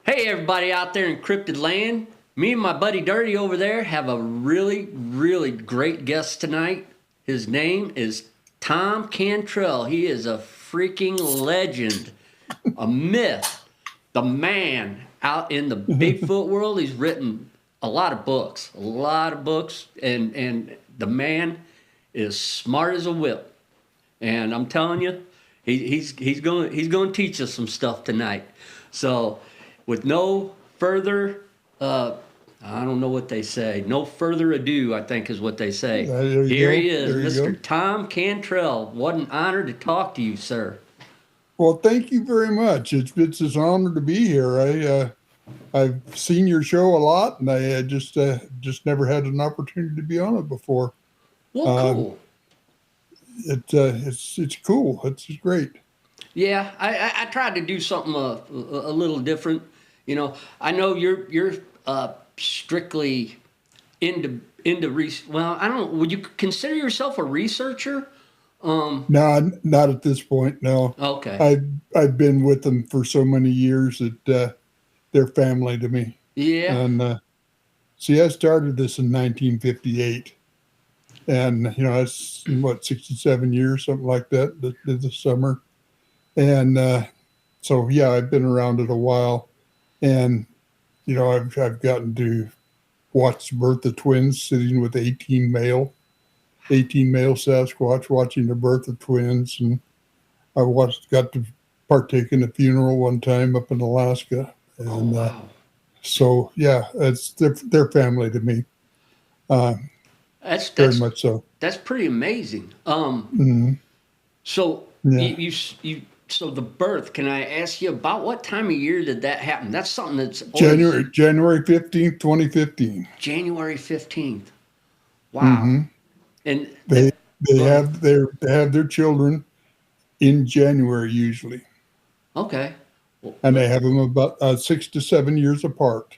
Hey, everybody out there in Cryptid Land. Me and my buddy Dirty over there have a really great guest tonight. His name is Thom Cantrall. He is a freaking legend, a myth, the man out in the Bigfoot world. He's written a lot of books, and the man is smart as a whip. And I'm telling you, he's going to teach us some stuff tonight. So, with no further, I don't know what they say. No further ado, I think is what they say. There you Here go. he is, There you Mr. go. Thom Cantrall. What an honor to talk to you, sir. Well, thank you very much. It's an honor to be here. I've seen your show a lot, and I just never had an opportunity to be on it before. Well, Uh, cool. it's cool. It's great. Yeah, I tried to do something a little different. You know, I know you're strictly well, I don't. Would you consider yourself a researcher? No, not at this point. No, Okay. I've I've been with them for so many years that they're family to me. Yeah. And see, I started this in 1958, and it's what 67 years, something like that. The summer. And so yeah, I've been around it a while, and I've gotten to watch the birth of twins, sitting with 18 male Sasquatch, watching the birth of twins, and got to partake in a funeral one time up in Alaska, Oh and wow. so yeah, it's their family to me, uh, That's very that's much so. that's pretty amazing. Hmm. So Yeah, you so the birth. Can I ask you about what time of year did that happen? That's something that's always January 15th, 2015. January 15th. Wow. Hmm. And They they go ahead. have their children in January usually, Okay. Well, and they have them about 6 to 7 years apart,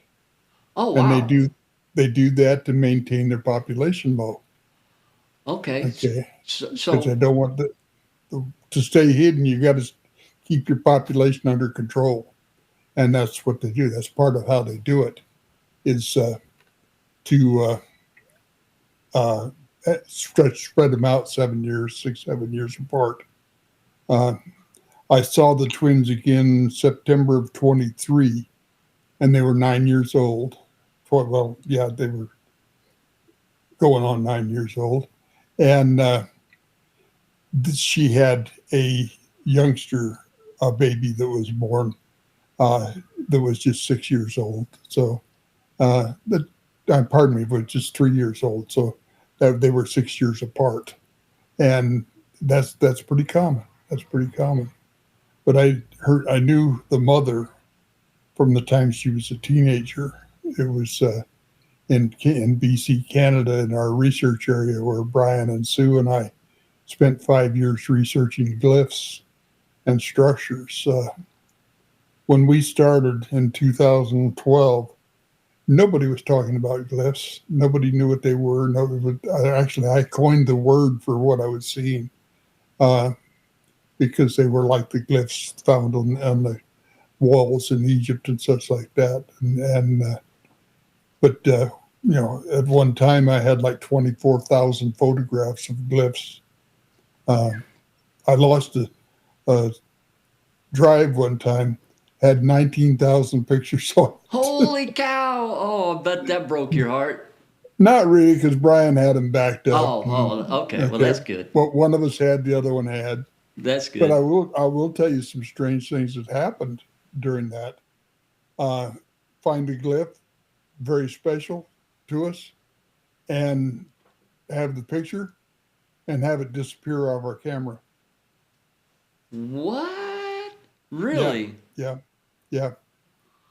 oh and wow. they do that to maintain their population low. Okay. Okay, So, because they so don't want to stay hidden. You got to keep your population under control, and that's what they do. That's part of how they do it. Is to uh, spread them out 7 years, 6, 7 years apart. Uh, I saw the twins again in September of 23, and they were 9 years old. Well, yeah, they were going on 9 years old. And she had a youngster, a baby that was born uh, that was just 6 years old. So, that, pardon me, was just 3 years old. So they were 6 years apart. And that's pretty common. That's pretty common. But I knew the mother from the time she was a teenager. It was in BC, Canada, in our research area where Brian and Sue and I spent 5 years researching glyphs and structures. When we started in 2012, nobody was talking about glyphs. Nobody knew what they were. Actually, I coined the word for what I was seeing, uh, because they were like the glyphs found on the walls in Egypt and such like that. But at one time I had like 24,000 photographs of glyphs. Uh, I lost a drive one time, had 19,000 pictures on it. holy cow. Oh, I bet that broke your heart. Not really, because Brian had them backed up. Okay. Well, Okay, that's good. well, one of us had, the other one had. That's But good. I will tell you some strange things that happened during that. Uh, find a glyph, very special to us, and have the picture and have it disappear out of our camera. What? Yeah, Really? yeah, yeah,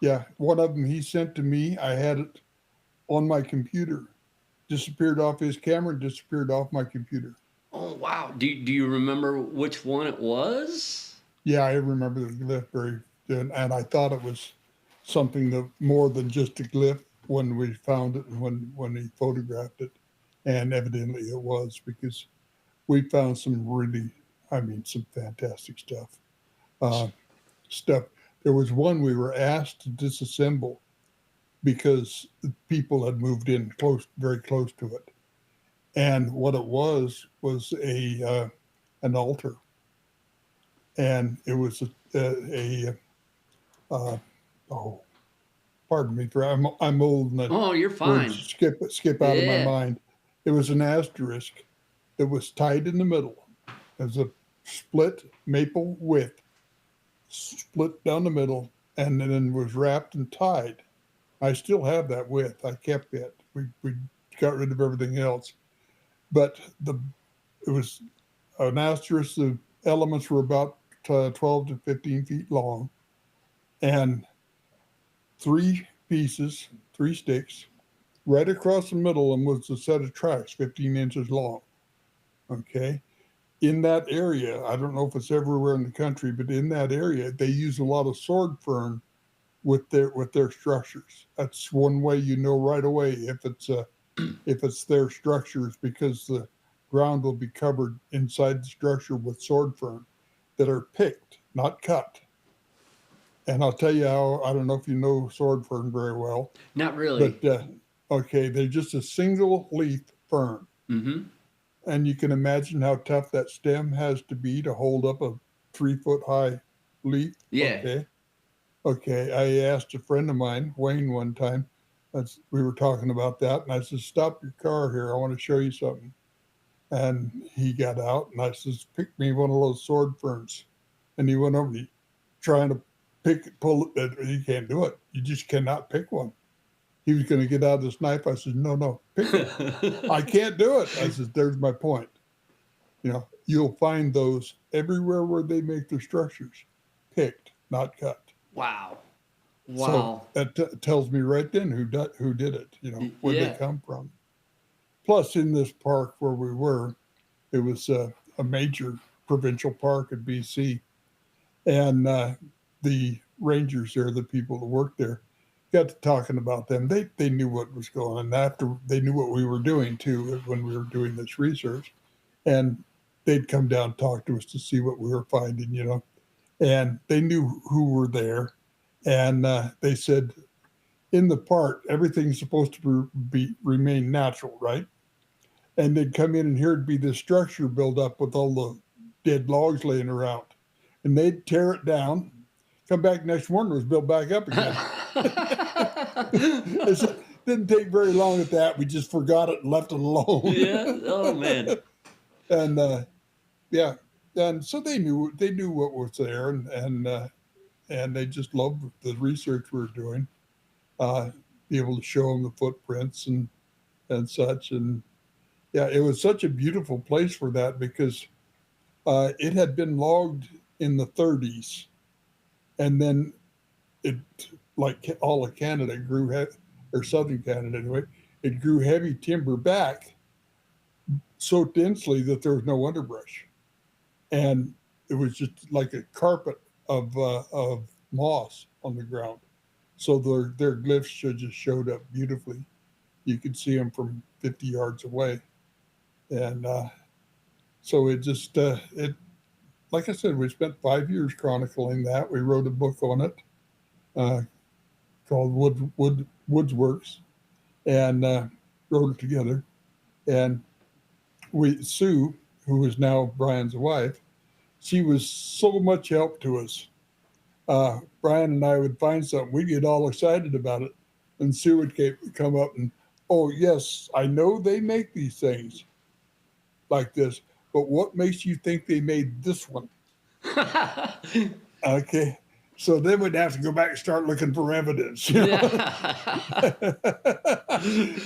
yeah. One of them he sent to me. I had it on my computer. Disappeared off his camera, disappeared off my computer. Oh, wow. Do you remember which one it was? Yeah, I remember the glyph very good, and I thought it was something that more than just a glyph when we found it and when he photographed it, and evidently it was, because we found some really, I mean, some fantastic stuff. Uh, stuff. There was one we were asked to disassemble because the people had moved in very close to it. And what it was a an altar, and it was uh, oh, pardon me, I'm old and the Oh, you're words fine. skip out of my Yeah. mind. It was an asterisk that was tied in the middle. It was a split maple width, split down the middle, and then was wrapped and tied. I still have that width. I kept it. We got rid of everything else, but it was an asterisk. The elements were about 12 to 15 feet long, and three pieces, three sticks. Right across the middle of them was a set of tracks, 15 inches long. Okay. In that area, I don't know if it's everywhere in the country, but in that area, they use a lot of sword fern with their structures. That's one way you know right away if it's their structures, because the ground will be covered inside the structure with sword fern that are picked, not cut. And I'll tell you how. I don't know if you know sword fern very well, Not really. but okay, they're just a single leaf fern, Mm-hmm. and you can imagine how tough that stem has to be to hold up a 3 foot high leaf. Yeah. Okay, okay. I asked a friend of mine, Wayne, one time. We were talking about that, and I said, "Stop your car here. I want to show you something." And he got out, and I says, "Pick me one of those sword ferns." And he went over, trying to pull it. He can't do it. You just cannot pick one. He was going to get out his knife. I said, "No, no, pick it." "I can't do it." I said, "There's my point. You'll find those everywhere where they make their structures, picked, not cut." Wow. So Wow. that tells me right then who did it. Where they Yeah. come from. Plus, in this park where we were, it was a major provincial park in BC, and the rangers there, the people that worked there, got to talking about them. They knew what was going on. After they knew what we were doing too when we were doing this research, and they'd come down and talk to us to see what we were finding. And they knew who were there, and they said in the park everything's supposed to remain natural, right? And they'd come in and here'd be this structure built up with all the dead logs laying around, and they'd tear it down. Come back next morning, it was built back up again. It didn't take very long at that. We just forgot it and left it alone. Yeah. Oh man. And yeah, and so they knew what was there, and they just loved the research we were doing. Uh, be able to show them the footprints and such, and yeah, it was such a beautiful place for that because it had been logged in the 30s, and then it, like all of Canada, or southern Canada anyway, it grew heavy timber back so densely that there was no underbrush, and it was just like a carpet of moss on the ground. So their glyphs just showed up beautifully. You could see them from 50 yards away, and so it just it like I said, we spent 5 years chronicling that. We wrote a book on it uh, called Woods Works, and wrote it together. And Sue, who is now Brian's wife, she was so much help to us. Brian and I would find something, we'd get all excited about it, and Sue would come up and, "Oh yes, I know they make these things like this, but what makes you think they made this one?" Okay. So then we'd have to go back and start looking for evidence. Yeah.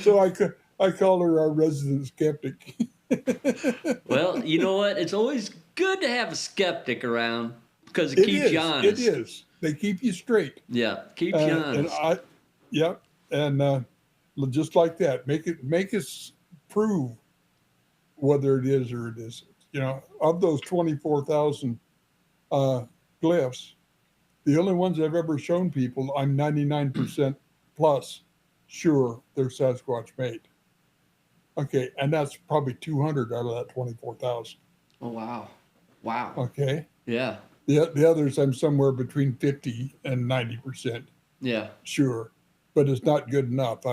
So I call her our resident skeptic. Well, you know what? It's always good to have a skeptic around because it It keeps you is. It honest. is. They keep you straight. Yeah, keeps you And honest. yeah, and just like that, make us prove whether it is or it isn't. Of those 24,000 uh, glyphs, the only ones I've ever shown people, I'm 99% plus sure they're Sasquatch made. Okay, and that's probably 200 out of that 24,000. Oh wow. Wow. Okay, Yeah. The others, I'm somewhere between 50 and 90% Yeah. sure, but it's not good enough. I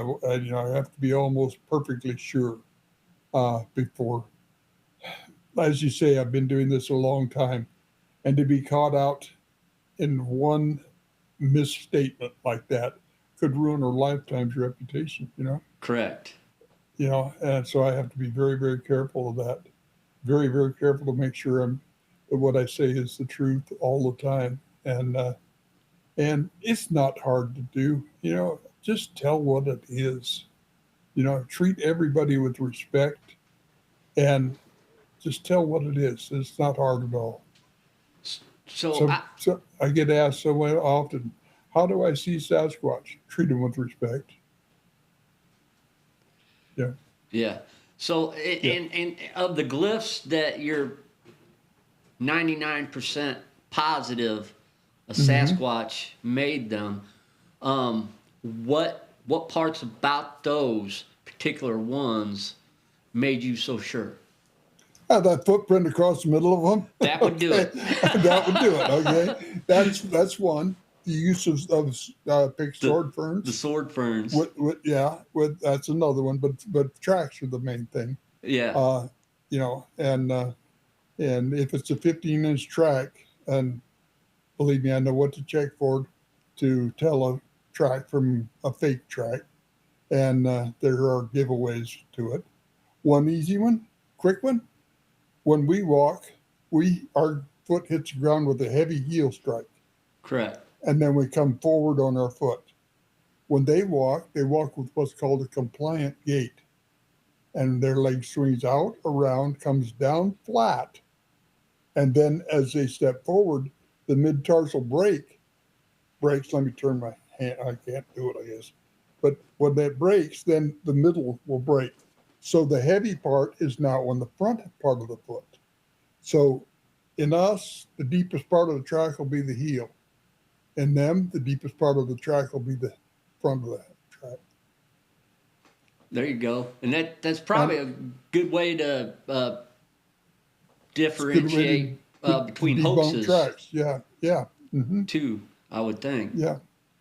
have to be almost perfectly sure before. As you say, I've been doing this a long time, and to be caught out in one misstatement like that could ruin a lifetime's reputation. Correct. And so I have to be very, very careful of that. Very, very careful to make sure that what I say is the truth all the time. And it's not hard to do. Just tell what it is. Treat everybody with respect and just tell what it is. It's not hard at all. So So I get asked so often, how do I see Sasquatch? Treat him with respect. Yeah. yeah. So Yeah. and of the glyphs that you're 99% positive a Hmm. Sasquatch made them, what parts about those particular ones made you so sure? That footprint across the middle of them. That would do Okay, it. that would do it. Okay, that's one. The use of pick the sword the ferns. sword ferns. That's another one. But tracks are the main thing. Yeah. Uh, and if it's a 15-inch track, and believe me, I know what to check for to tell a track from a fake track, and there are giveaways to it. One easy one, quick one. When we walk, our foot hits the ground with a heavy heel strike, Correct. and then we come forward on our foot. When they walk with what's called a compliant gait, and their leg swings out, around, comes down flat, and then as they step forward, the mid tarsal breaks. Let me turn my hand. I can't do it, I guess. But when that breaks, then the middle will break. So the heavy part is now on the front part of the foot. So in us, the deepest part of the track will be the heel. In them, the deepest part of the track will be the front of the track. There you go. And that's And probably a good way to it's a good way to, differentiate to between debunk hoaxes tracks. Yeah, yeah, too, I would think. yeah.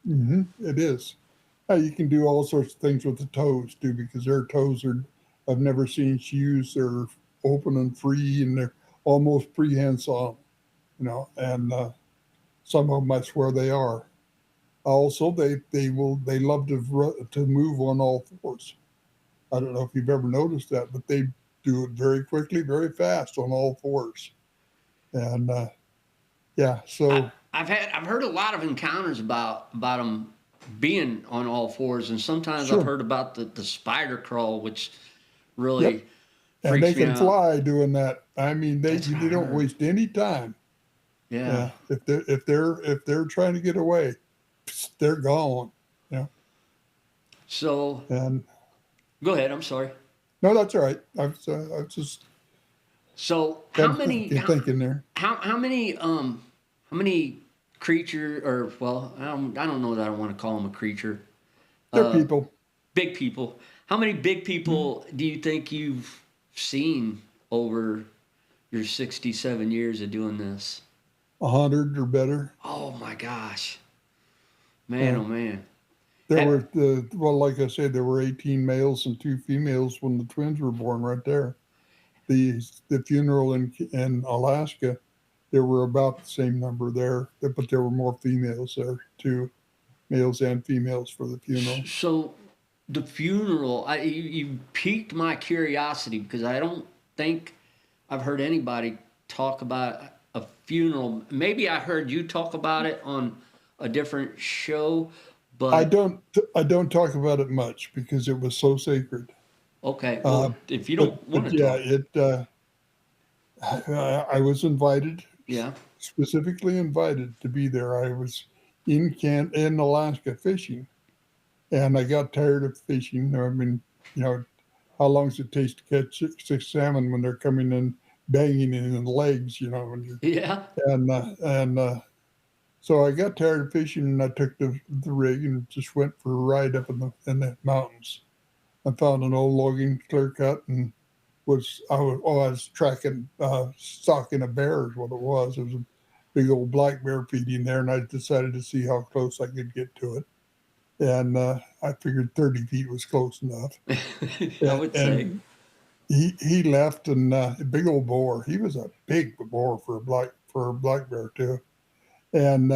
It is. You can do all sorts of things with the toes too, because their toes are. I've never seen shoes. They're open and free, and they're almost prehensile. And some of them I swear they are. Also, they love to move on all fours. I don't know if you've ever noticed that, but they do it very quickly, very fast on all fours. And yeah, so I've heard a lot of encounters about them being on all fours, and sometimes I've sure, heard about the spider crawl, which yep, really and they freaks me can out. fly doing that. I mean, That's what I they don't heard. waste any time. Yeah. Yeah, if they're trying to get away, they're gone. Yeah, So and go ahead. I'm sorry. no, that's all right. I've just So been thinking there. how many creature or well I don't know that I want to call them a creature. They're Uh, people. Big people. How many big Mm-hmm. people do you think you've seen over your 67 years of doing this? 100 or better. Oh my gosh. Man, Yeah. oh man. There Ha- were like I said, there were 18 males and 2 females when the twins were born. Right there, the funeral in Alaska, there were about the same number there, but there were more females there too, males and females for the funeral. So the funeral, you piqued my curiosity because I don't think I've heard anybody talk about a funeral. Maybe I heard you talk about it on a different show, I but don't I don't talk about it much because it was so sacred. okay. Uh, Well, if you but don't want but to yeah, talk, it. I was invited, yeah. specifically invited to be there. I was in Alaska fishing, and I got tired of fishing. I mean, you know, how long does it take to catch six salmon when they're coming in banging in the legs? When you Yeah. and so I got tired of fishing, and I took the rig and just went for a ride up in the mountains. I found an old logging clear cut and I was tracking stalking a bear is what it was. It was big old black bear feeding there, and I decided to see how close I could get to it. And I figured 30 feet was close enough. I would say. And he left, and a big old boar. He was a big boar for a black bear too. And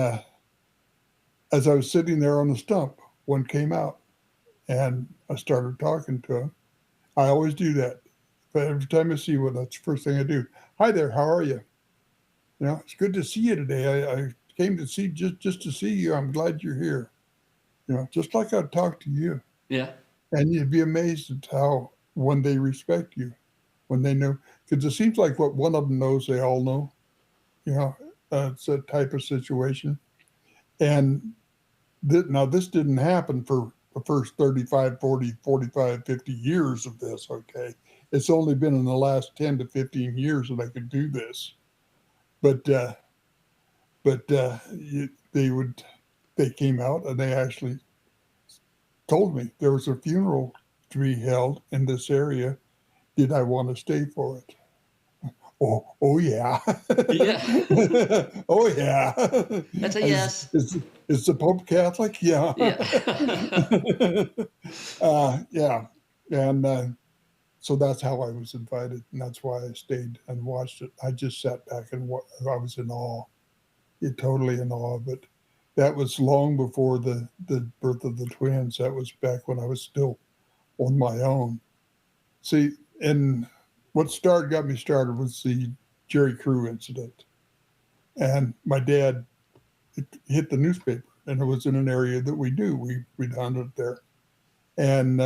as I was sitting there on the stump, one came out, and I started talking to him. I always do that. But every time I see one, that's the first thing I do. Hi there, how are you? It's good to see you today. I came to see just to see you. I'm glad you're here. Just like I'd talk to you. Yeah. And you'd be amazed at how when they respect you, when they know, because it seems like what one of them knows, they all know. You know, it's a type of situation. And now this didn't happen for the first 35, 40, 45, 50 years of this, okay? It's only been in the last 10 to 15 years that I could do this. But they came out and they actually told me there was a funeral to be held in this area. Did I want to stay for it? Oh yeah. Yeah. Oh yeah. That's a yes. Is the Pope Catholic? Yeah. Yeah. Yeah. And so that's how I was invited, and that's why I stayed and watched it. I just sat back and I was in awe, totally in awe. But that was long before the birth of the twins. That was back when I was still on my own. See, and what got me started was the Jerry Crew incident. And my dad hit the newspaper, and it was in an area that we knew. We'd hunted there. And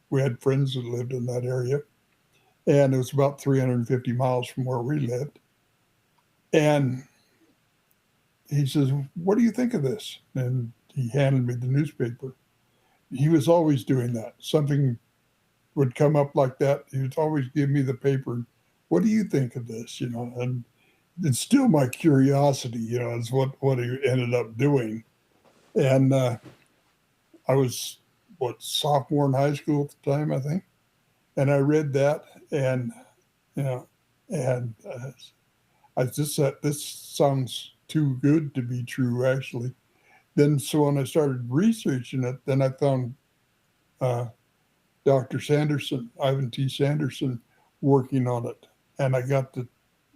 we had friends that lived in that area. And it was about 350 miles from where we lived. And he says, "What do you think of this?" And he handed me the newspaper. He was always doing that. Something would come up like that. He would always give me the paper. "What do you think of this?" And it's still my curiosity, is what he ended up doing. And I was, sophomore in high school at the time, I think. And I read that, and, you know, and I just said, this sounds too good to be true, actually. Then, so when I started researching it, then I found uh, Dr. Sanderson, Ivan T. Sanderson, working on it. And I got to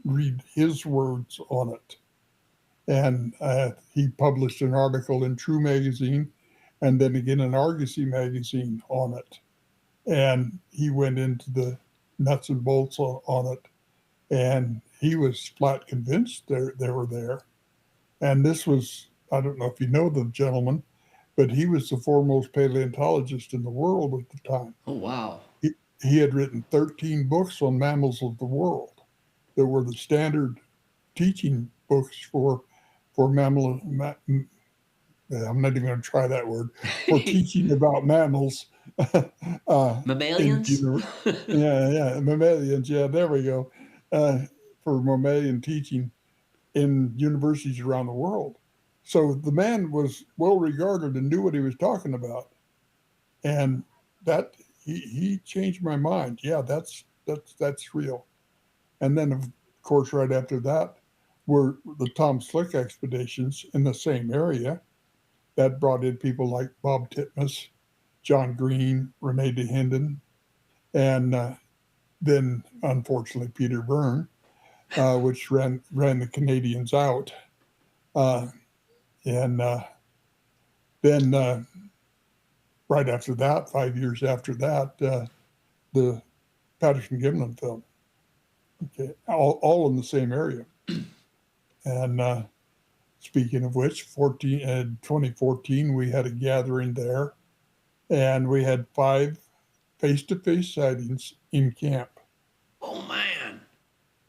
read his words on it. And he published an article in True Magazine and then again in Argosy Magazine on it. And he went into the nuts and bolts on it. And he was flat convinced they were there. And this was, I don't know if you know the gentleman, but he was the foremost paleontologist in the world at the time. Oh, wow. He had written 13 books on mammals of the world that were the standard teaching books for mammal. I'm not even going to try that word, for teaching about mammals. Mammalians? Mammalians. Yeah, there we go. For mammalian teaching in universities around the world. So the man was well regarded and knew what he was talking about, and that he changed my mind. Yeah, that's real. And then of course right after that were the Tom Slick expeditions in the same area that brought in people like Bob Titmus, John Green, Rene DeHinden, and then unfortunately Peter Byrne, which ran the Canadians out. And then right after that, 5 years after that, the Patterson Gimlin film. Okay, all in the same area. And speaking of which, 2014, we had a gathering there, and we had 5 face-to-face sightings in camp. Oh, man.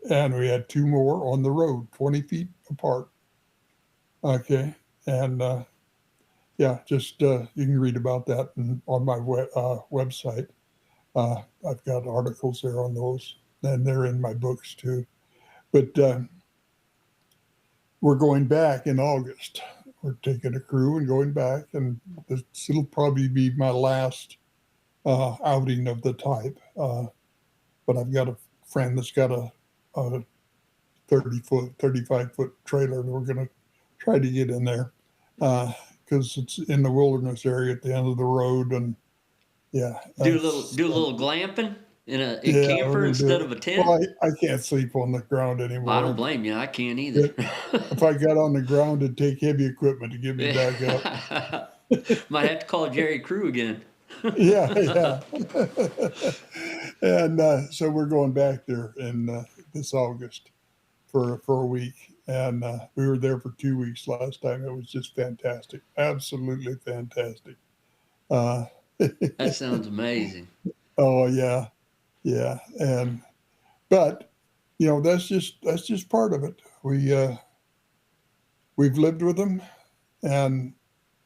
And we had 2 more on the road, 20 feet apart. Okay, and just you can read about that on my website. I've got articles there on those, and they're in my books too. But we're going back in August. We're taking a crew and going back, and it'll probably be my last outing of the type. But I've got a friend that's got a 35-foot trailer that we're going to try to get in there because it's in the wilderness area at the end of the road. And yeah, Do a little glamping in a yeah, we're camper going to do instead it. of a tent. Well, I can't sleep on the ground Well, I don't anymore. blame you. I can't either. But if I got on the ground, it'd take heavy equipment to get me back up. Yeah. Might have to call Jerry Crew again. Yeah, yeah. And so we're going back there in this August for a week, and we were there for 2 weeks last time. It was just fantastic, absolutely fantastic. Uh, That sounds amazing. oh yeah, yeah, and but that's just part of it. We've lived with them, and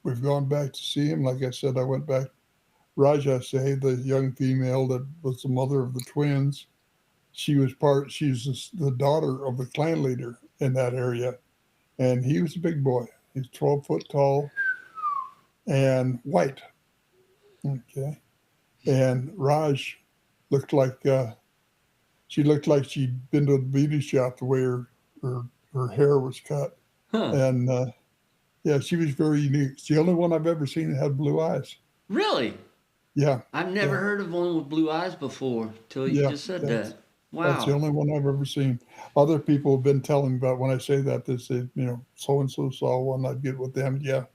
we've gone back to see him. Like I said, I went back. Raja Say, the young female that was the mother of the twins, she's the daughter of the clan leader in that area. And he was a big boy. He's 12 foot tall and white. Okay. And Raj looked like, she looked like she'd been to the beauty shop the way her hair was cut. Huh. And yeah, she was very unique. It's the only one I've ever seen that had blue eyes. Really? Yeah. I've never Yeah. heard of one with blue eyes before till you Yeah. just said That's, that. that's the Wow. only one I've ever seen. Other people have been telling me about when I say that, they say, so and so saw one. I'd get with them. Yeah.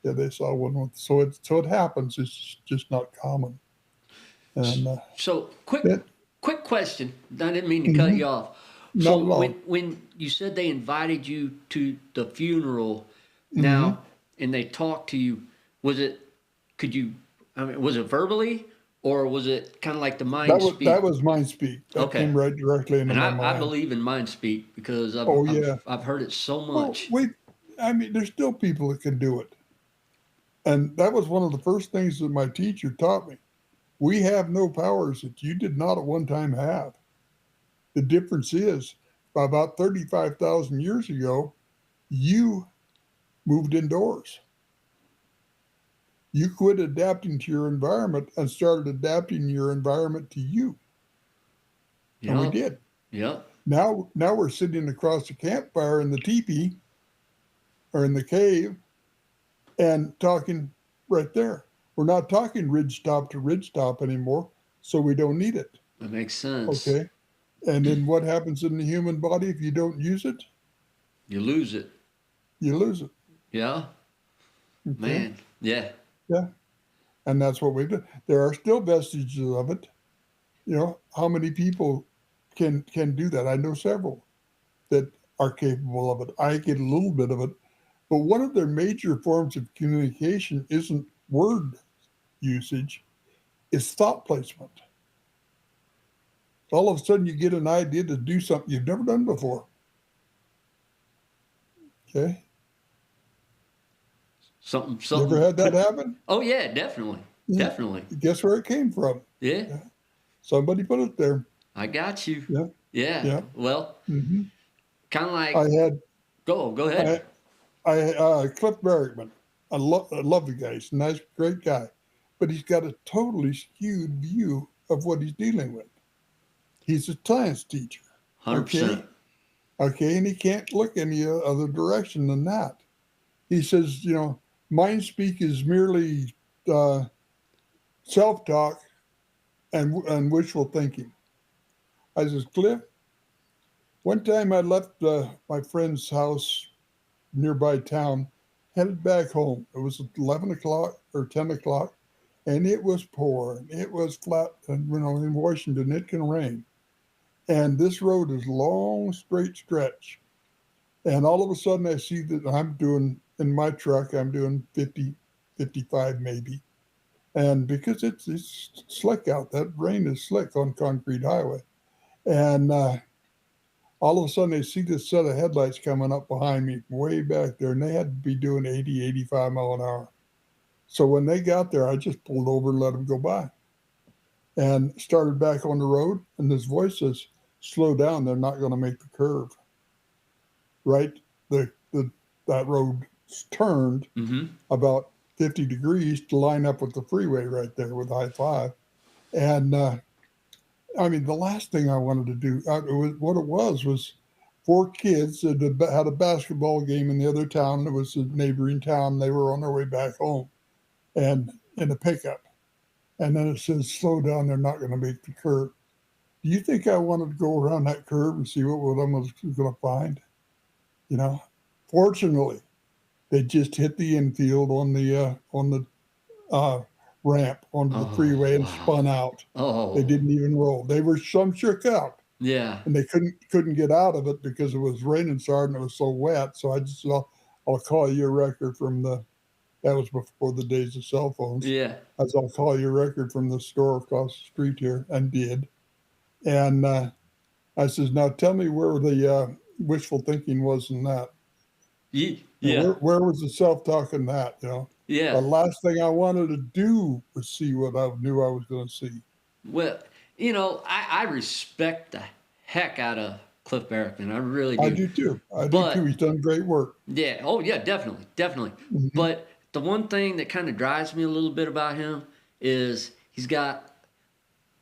Yeah, they saw one. So it happens. It's just not common. And So that, quick question. I didn't mean to cut mhm, you off. So not at all. when you said they invited you to the funeral Hmm. now and they talked to you, was it could you I mean was it verbally or was it kind of like the mind That speak? was mind speak. That Okay. came right directly into And my I mind. believe in mind speak because Oh yeah. I've heard it so Well, much. wait. I mean, there's still people that can do it, and that was one of the first things that my teacher taught me. We have no powers that you did not at one time have. The difference is, about 35,000 years ago, you moved indoors. You quit adapting to your environment and started adapting your environment to you. And we Yep. did. Yep. Now we're sitting across the campfire in the teepee or in the cave and talking right there. We're not talking ridge top to ridge top anymore, so we don't need it. That makes sense. Okay. And then what happens in the human body if you don't use it? You lose it. You lose it. Yeah. Okay. Man. Yeah. Yeah. And that's what we do. There are still vestiges of it. How many people can do that? I know several that are capable of it. I get a little bit of it. But one of their major forms of communication isn't word usage, it's thought placement. All of a sudden you get an idea to do something you've never done before. Okay. Something You ever something had that happen? Oh yeah, definitely. Yeah. Definitely. Guess where it came from? Yeah. Yeah. Somebody put it there. I got you. Yeah. Yeah. Yeah. Well, Hmm. kind of I like had go I ahead. Cliff Barrickman. I love the guy. He's a nice, great guy, but he's got a totally skewed view of what he's dealing with. He's a science teacher. Okay. 100%. Okay, and he can't look any other direction than that. He says, mind speak is merely uh, self-talk and wishful thinking. I says, Cliff, one time I left my friend's house nearby town, headed back home. It was 11 o'clock or 10 o'clock, and it was pouring. It was flat, and in Washington, it can rain. And this road is a long, straight stretch. And all of a sudden, I see that in my truck, I'm doing 50, 55 maybe. And because it's slick out, that rain is slick on concrete highway. And all of a sudden, I see this set of headlights coming up behind me way back there, and they had to be doing 80, 85 mile an hour. So when they got there, I just pulled over and let them go by and started back on the road. And this voice says, slow down, they're not going to make the curve. Right? That road turned Mm-hmm. about 50 degrees to line up with the freeway right there with I-5. And I mean, the last thing I wanted to do, what it was four kids that had a basketball game in the other town. It was a neighboring town. They were on their way back home, and in a pickup. And then it says, "Slow down. They're not going to make the curve." Do you think I wanted to go around that curve and see what I was going to find? You know, fortunately, they just hit the infield on the ramp onto the Oh, freeway and wow. spun out. They Oh, didn't even roll. They were some shook out, yeah. and they couldn't get out of it because it was raining so hard and it was so wet. So I just said, I'll call you a record from the. That was before the days of cell phones. Yeah. I'll call you a record from the store across the street here, and did. And I says, now tell me where the wishful thinking was in that. You know, Yeah. where was the self-talk in that? You know, the Yeah. last thing I wanted to do was see what I knew I was going to see. Well, I respect the heck out of Cliff Barrington. I really I do. do too. I do too. But He's done great work. yeah, oh yeah, definitely, definitely. Hmm. But the one thing that kind of drives me a little bit about him is he's got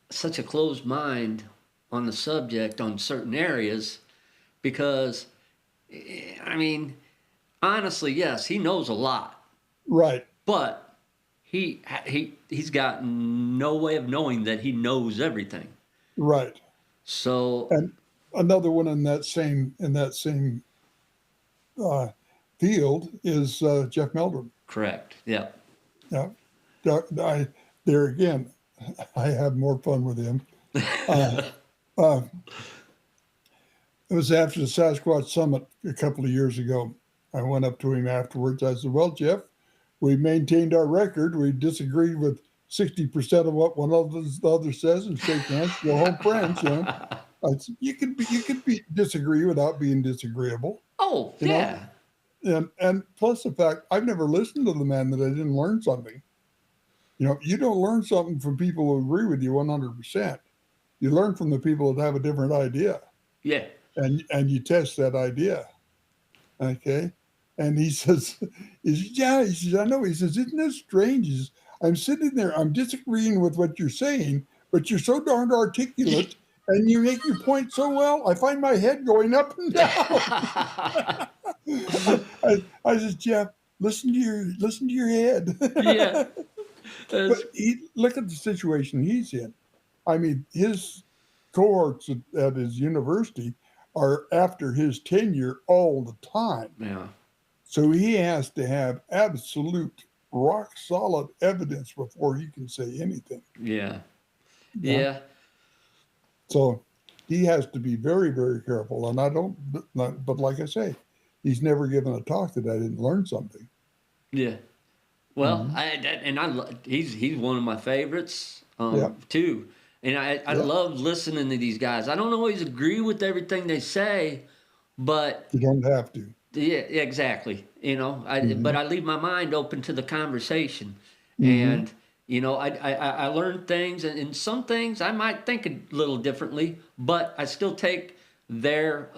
such a closed mind on the subject on certain areas because I mean, honestly, yes, he knows a lot, Right, but he's got no way of knowing that he knows everything. right. So And another one in that same uh, field is Jeff Meldrum. correct. Yeah. Yeah, I there again. I have more fun with him. Uh, uh, it was after the Sasquatch Summit a couple of years ago. I went up to him afterwards. I said, "Well, Jeff, we maintained our record. We disagreed with 60% of what one of the other says, and shake hands, go home friends." You know, you could be disagree without being disagreeable. Oh You know, yeah. and plus the fact I've never listened to the man that I didn't learn something. You know, you don't learn something from people who agree with you 100%. You learn from the people that have a different idea, Yeah. and you test that idea. Okay. And he says, yeah, he says, I know. He says, isn't this strange? He says, I'm sitting there, I'm disagreeing with what you're saying, but you're so darned articulate and you make your point so well. I find my head going up and down. I says, Jeff, listen to your head. Yeah. But That's, look at the situation he's in. I mean, his cohorts at his university are after his tenure all the time. yeah. So he has to have absolute rock solid evidence before he can say anything. Yeah. You know? Yeah. So he has to be very, very careful. And I don't, but like I say, he's never given a talk that I didn't learn something. Yeah. Well, Hmm. he's one of my favorites Yeah, too, and I yeah. love listening to these guys. I don't always agree with everything they say, but You don't have to. yeah, exactly. But Hmm. I leave my mind open to the conversation, Hmm. and I learn things, and some things I might think a little differently, but I still take their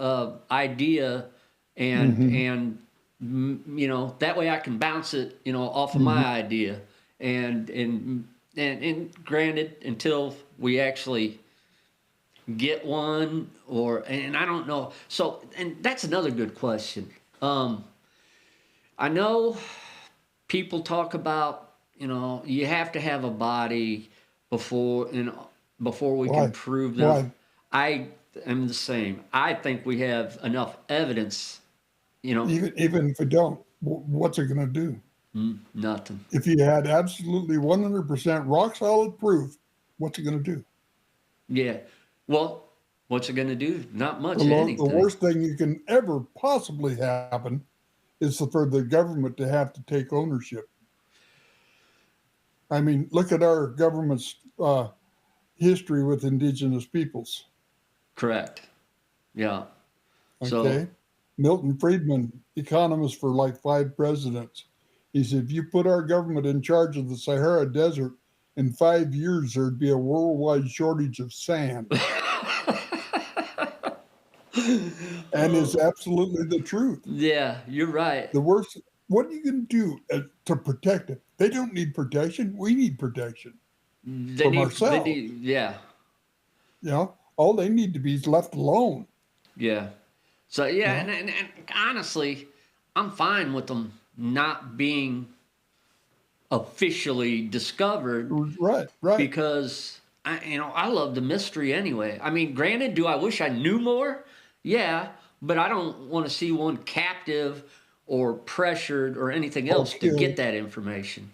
idea Hmm. and that way I can bounce it off of my Hmm. idea, and granted, until we actually get one, and I don't know. So, and that's another good question. Um, I know people talk about, you have to have a body before we can Why? prove them. Why? I am the same. I think we have enough evidence, you know, Even if we don't, what's it going to do? nothing. If you had absolutely 100% rock solid proof, what's it going to do? Yeah. Well, what's it going to do? Not much of The anything. worst thing you can ever possibly happen is for the government to have to take ownership. I mean, look at our government's history with indigenous peoples. Correct. Yeah. So, Okay. Milton Friedman, economist for like 5 presidents, he said, if you put our government in charge of the Sahara Desert, in 5 years, there'd be a worldwide shortage of sand. And it's absolutely the truth. yeah, you're right. The worst, what are you going to do to protect it? They don't need protection. We need protection from They ourselves. need, yeah, You know, all they need to be is left alone. yeah. So yeah, Yeah. and honestly, I'm fine with them not being officially discovered Right. Right. because I love the mystery anyway. I mean, granted, do I wish I knew more? Yeah, but I don't want to see one captive or pressured or anything Or else to get killed. that information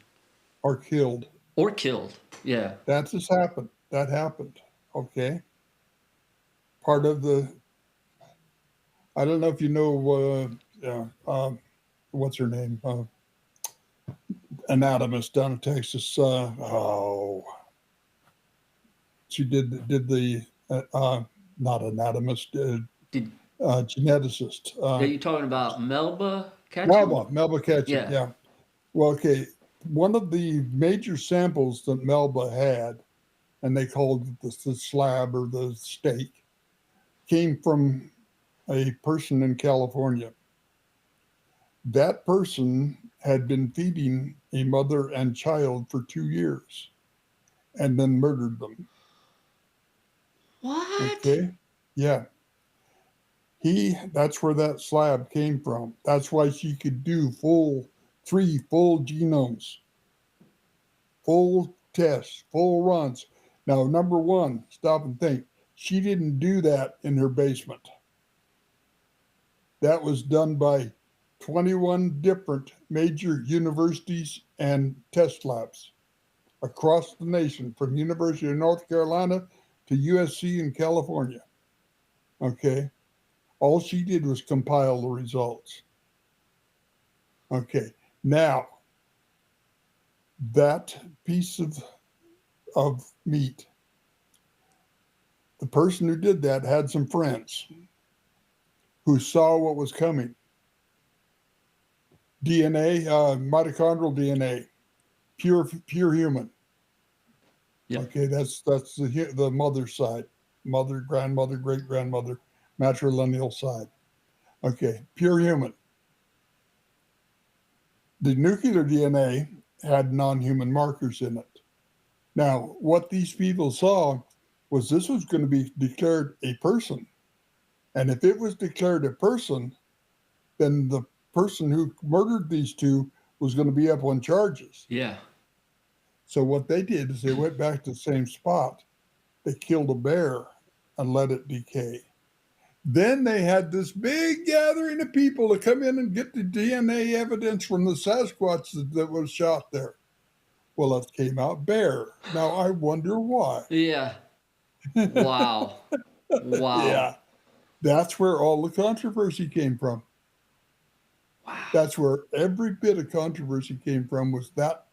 Or killed. or killed. Yeah. That just happened. That happened. Okay. Part of the. I don't know if you know. Yeah. What's her name? Anatomist down in Texas. She did the not anatomist, Did geneticist. are you talking about Melba Ketchum? Melba Ketchum. Yeah. Yeah. Well, okay. One of the major samples that Melba had, and they called it the slab or the steak, came from a person in California. That person had been feeding a mother and child for 2 years and then murdered them. What? Okay. Yeah. That's where that slab came from. That's why she could do three full genomes, full tests, full runs. Now, number one, stop and think. She didn't do that in her basement. That was done by 21 different major universities and test labs across the nation, from University of North Carolina to USC in California. Okay. All she did was compile the results. Okay. Now, that piece of meat, the person who did that had some friends who saw what was coming. DNA, mitochondrial DNA, pure human. Yep. Okay, that's the mother side, mother, grandmother, great grandmother, matrilineal side. Okay, pure human. The nuclear DNA had non-human markers in it. Now, what these people saw was this was going to be declared a person. And if it was declared a person, then the person who murdered these two was going to be up on charges. Yeah. So what they did is they went back to the same spot. They killed a bear and let it decay. Then they had this big gathering of people to come in and get the DNA evidence from the Sasquatch that was shot there. Well, it came out bear. Now I wonder why. Yeah. Wow. Wow. Yeah, that's where all the controversy came from. Wow. That's where every bit of controversy came from, was that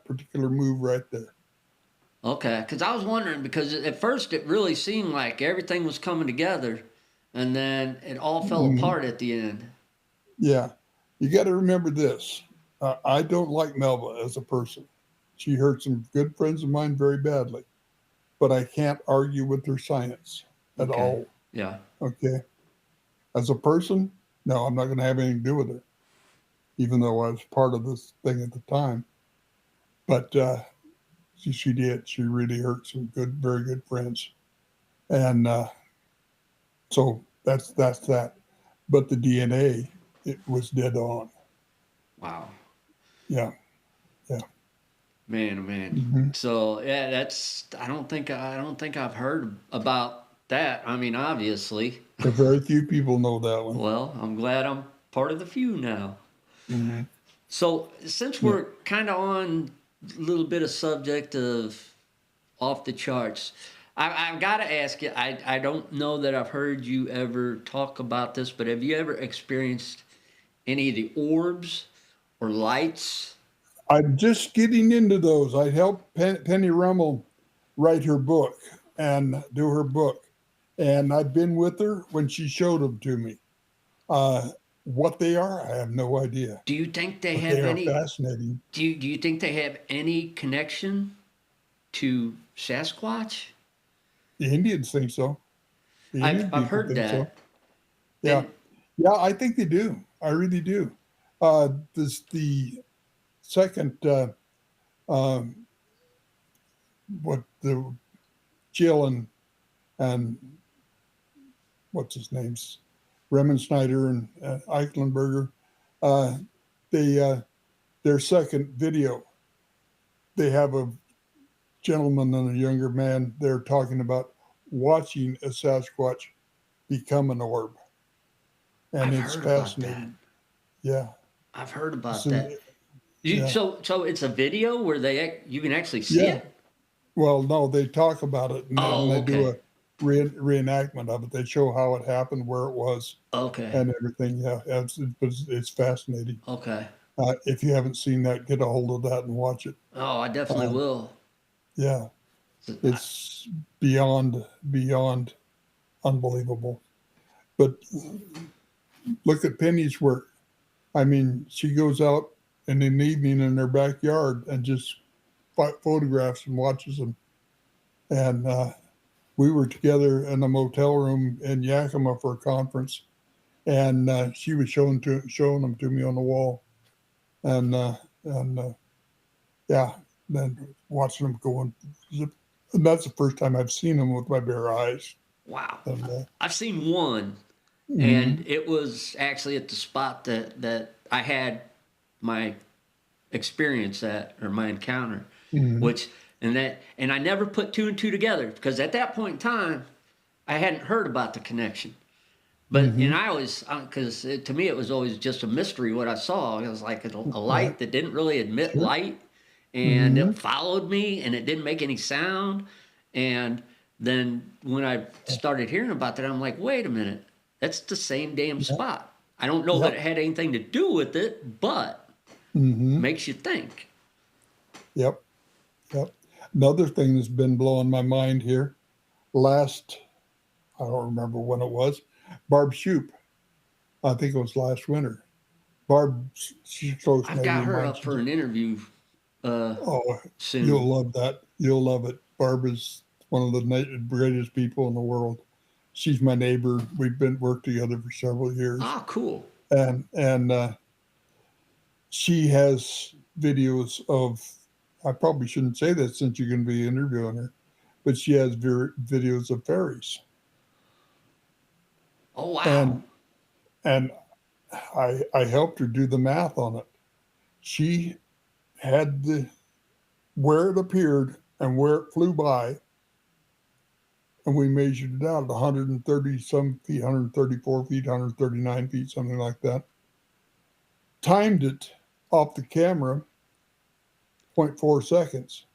particular move right there. Okay, because I was wondering because at first it really seemed like everything was coming together, and then it all fell Mhm. apart at the end. Yeah, you got to remember this. I don't like Melba as a person. She hurt some good friends of mine very badly, but I can't argue with her science at Okay. all. Yeah. Okay, as a person, no, I'm not going to have anything to do with her, even though I was part of this thing at the time. But she did. She really hurt some good, very good friends, and so that's that. But the DNA, it was dead on. Wow. Yeah, yeah. Man, oh man. Hmm. So yeah, that's. I don't think I've heard about that. I mean, obviously. Very few people know that one. Well, I'm glad I'm part of the few now. Hmm. So since Yeah. we're kind of on a little bit of subject of off the charts. I've got to ask you. I don't know that I've heard you ever talk about this, but have you ever experienced any of the orbs or lights? I'm just getting into those. I helped Penny Rummel write her book and do her book, and I've been with her when she showed them to me. Uh, what they are, I have no idea, Do you think they but they have are any? fascinating. Do you think they have any connection to Sasquatch? The Indians think so. The Indian I've people heard think so. that. Yeah, And yeah, I think they do. I really do. This the second um, what the Jill and what's his name's Remensnyder and Eichenberger, uh, their second video, they have a gentleman and a younger man. They're talking about watching a Sasquatch become an orb, and I've it's heard about that. fascinating. Yeah, I've heard about so, that. yeah, So it's a video where you can actually see yeah. it. Well, no, they talk about it, and then Oh, they do okay, a reenactment of it. They show how it happened, where it was, okay, and everything. Yeah, it's fascinating. okay. If you haven't seen that, get a hold of that and watch it. Oh, I definitely Uh, will. yeah, So it's beyond unbelievable. But look at Penny's work. I mean, she goes out in the evening in her backyard and just photographs and watches them. And we were together in a motel room in Yakima for a conference, and she was showing them to me on the wall, and yeah, then watching them going. And that's the first time I've seen them with my bare eyes. wow, And I've seen one, and mhm, it was actually at the spot that I had my experience at, or my encounter, mhm, which and I never put two and two together, because at that point in time I hadn't heard about the connection. But and mhm, I always, because to me it was always just a mystery what I saw. It was like a right, light that didn't really emit sure, light, and it mhm, followed me, and it didn't make any sound. And then when I started hearing about that, I'm like, wait a minute, that's the same damn yeah, spot. I don't know that yep, it had anything to do with it, but mhm, makes you think. yep, yep. Another thing that's been blowing my mind here. Last, I don't remember when it was. Barb Shoop. I think it was last winter. Barb, she's close I've neighbor got of her mine. up for an interview uh, Oh, you'll soon. love that. You'll love it. Barb is one of the greatest people in the world. She's my neighbor. We've been worked together for several years, Ah, cool. and she has videos of. I probably shouldn't say that since you're going to be interviewing her, but she has videos of fairies, Oh, wow. and and I helped her do the math on it. She had the where it appeared and where it flew by, and we measured it out at 130 some feet, 134 feet, 139 feet, something like that. Timed it off the camera, zero point 0.4 seconds.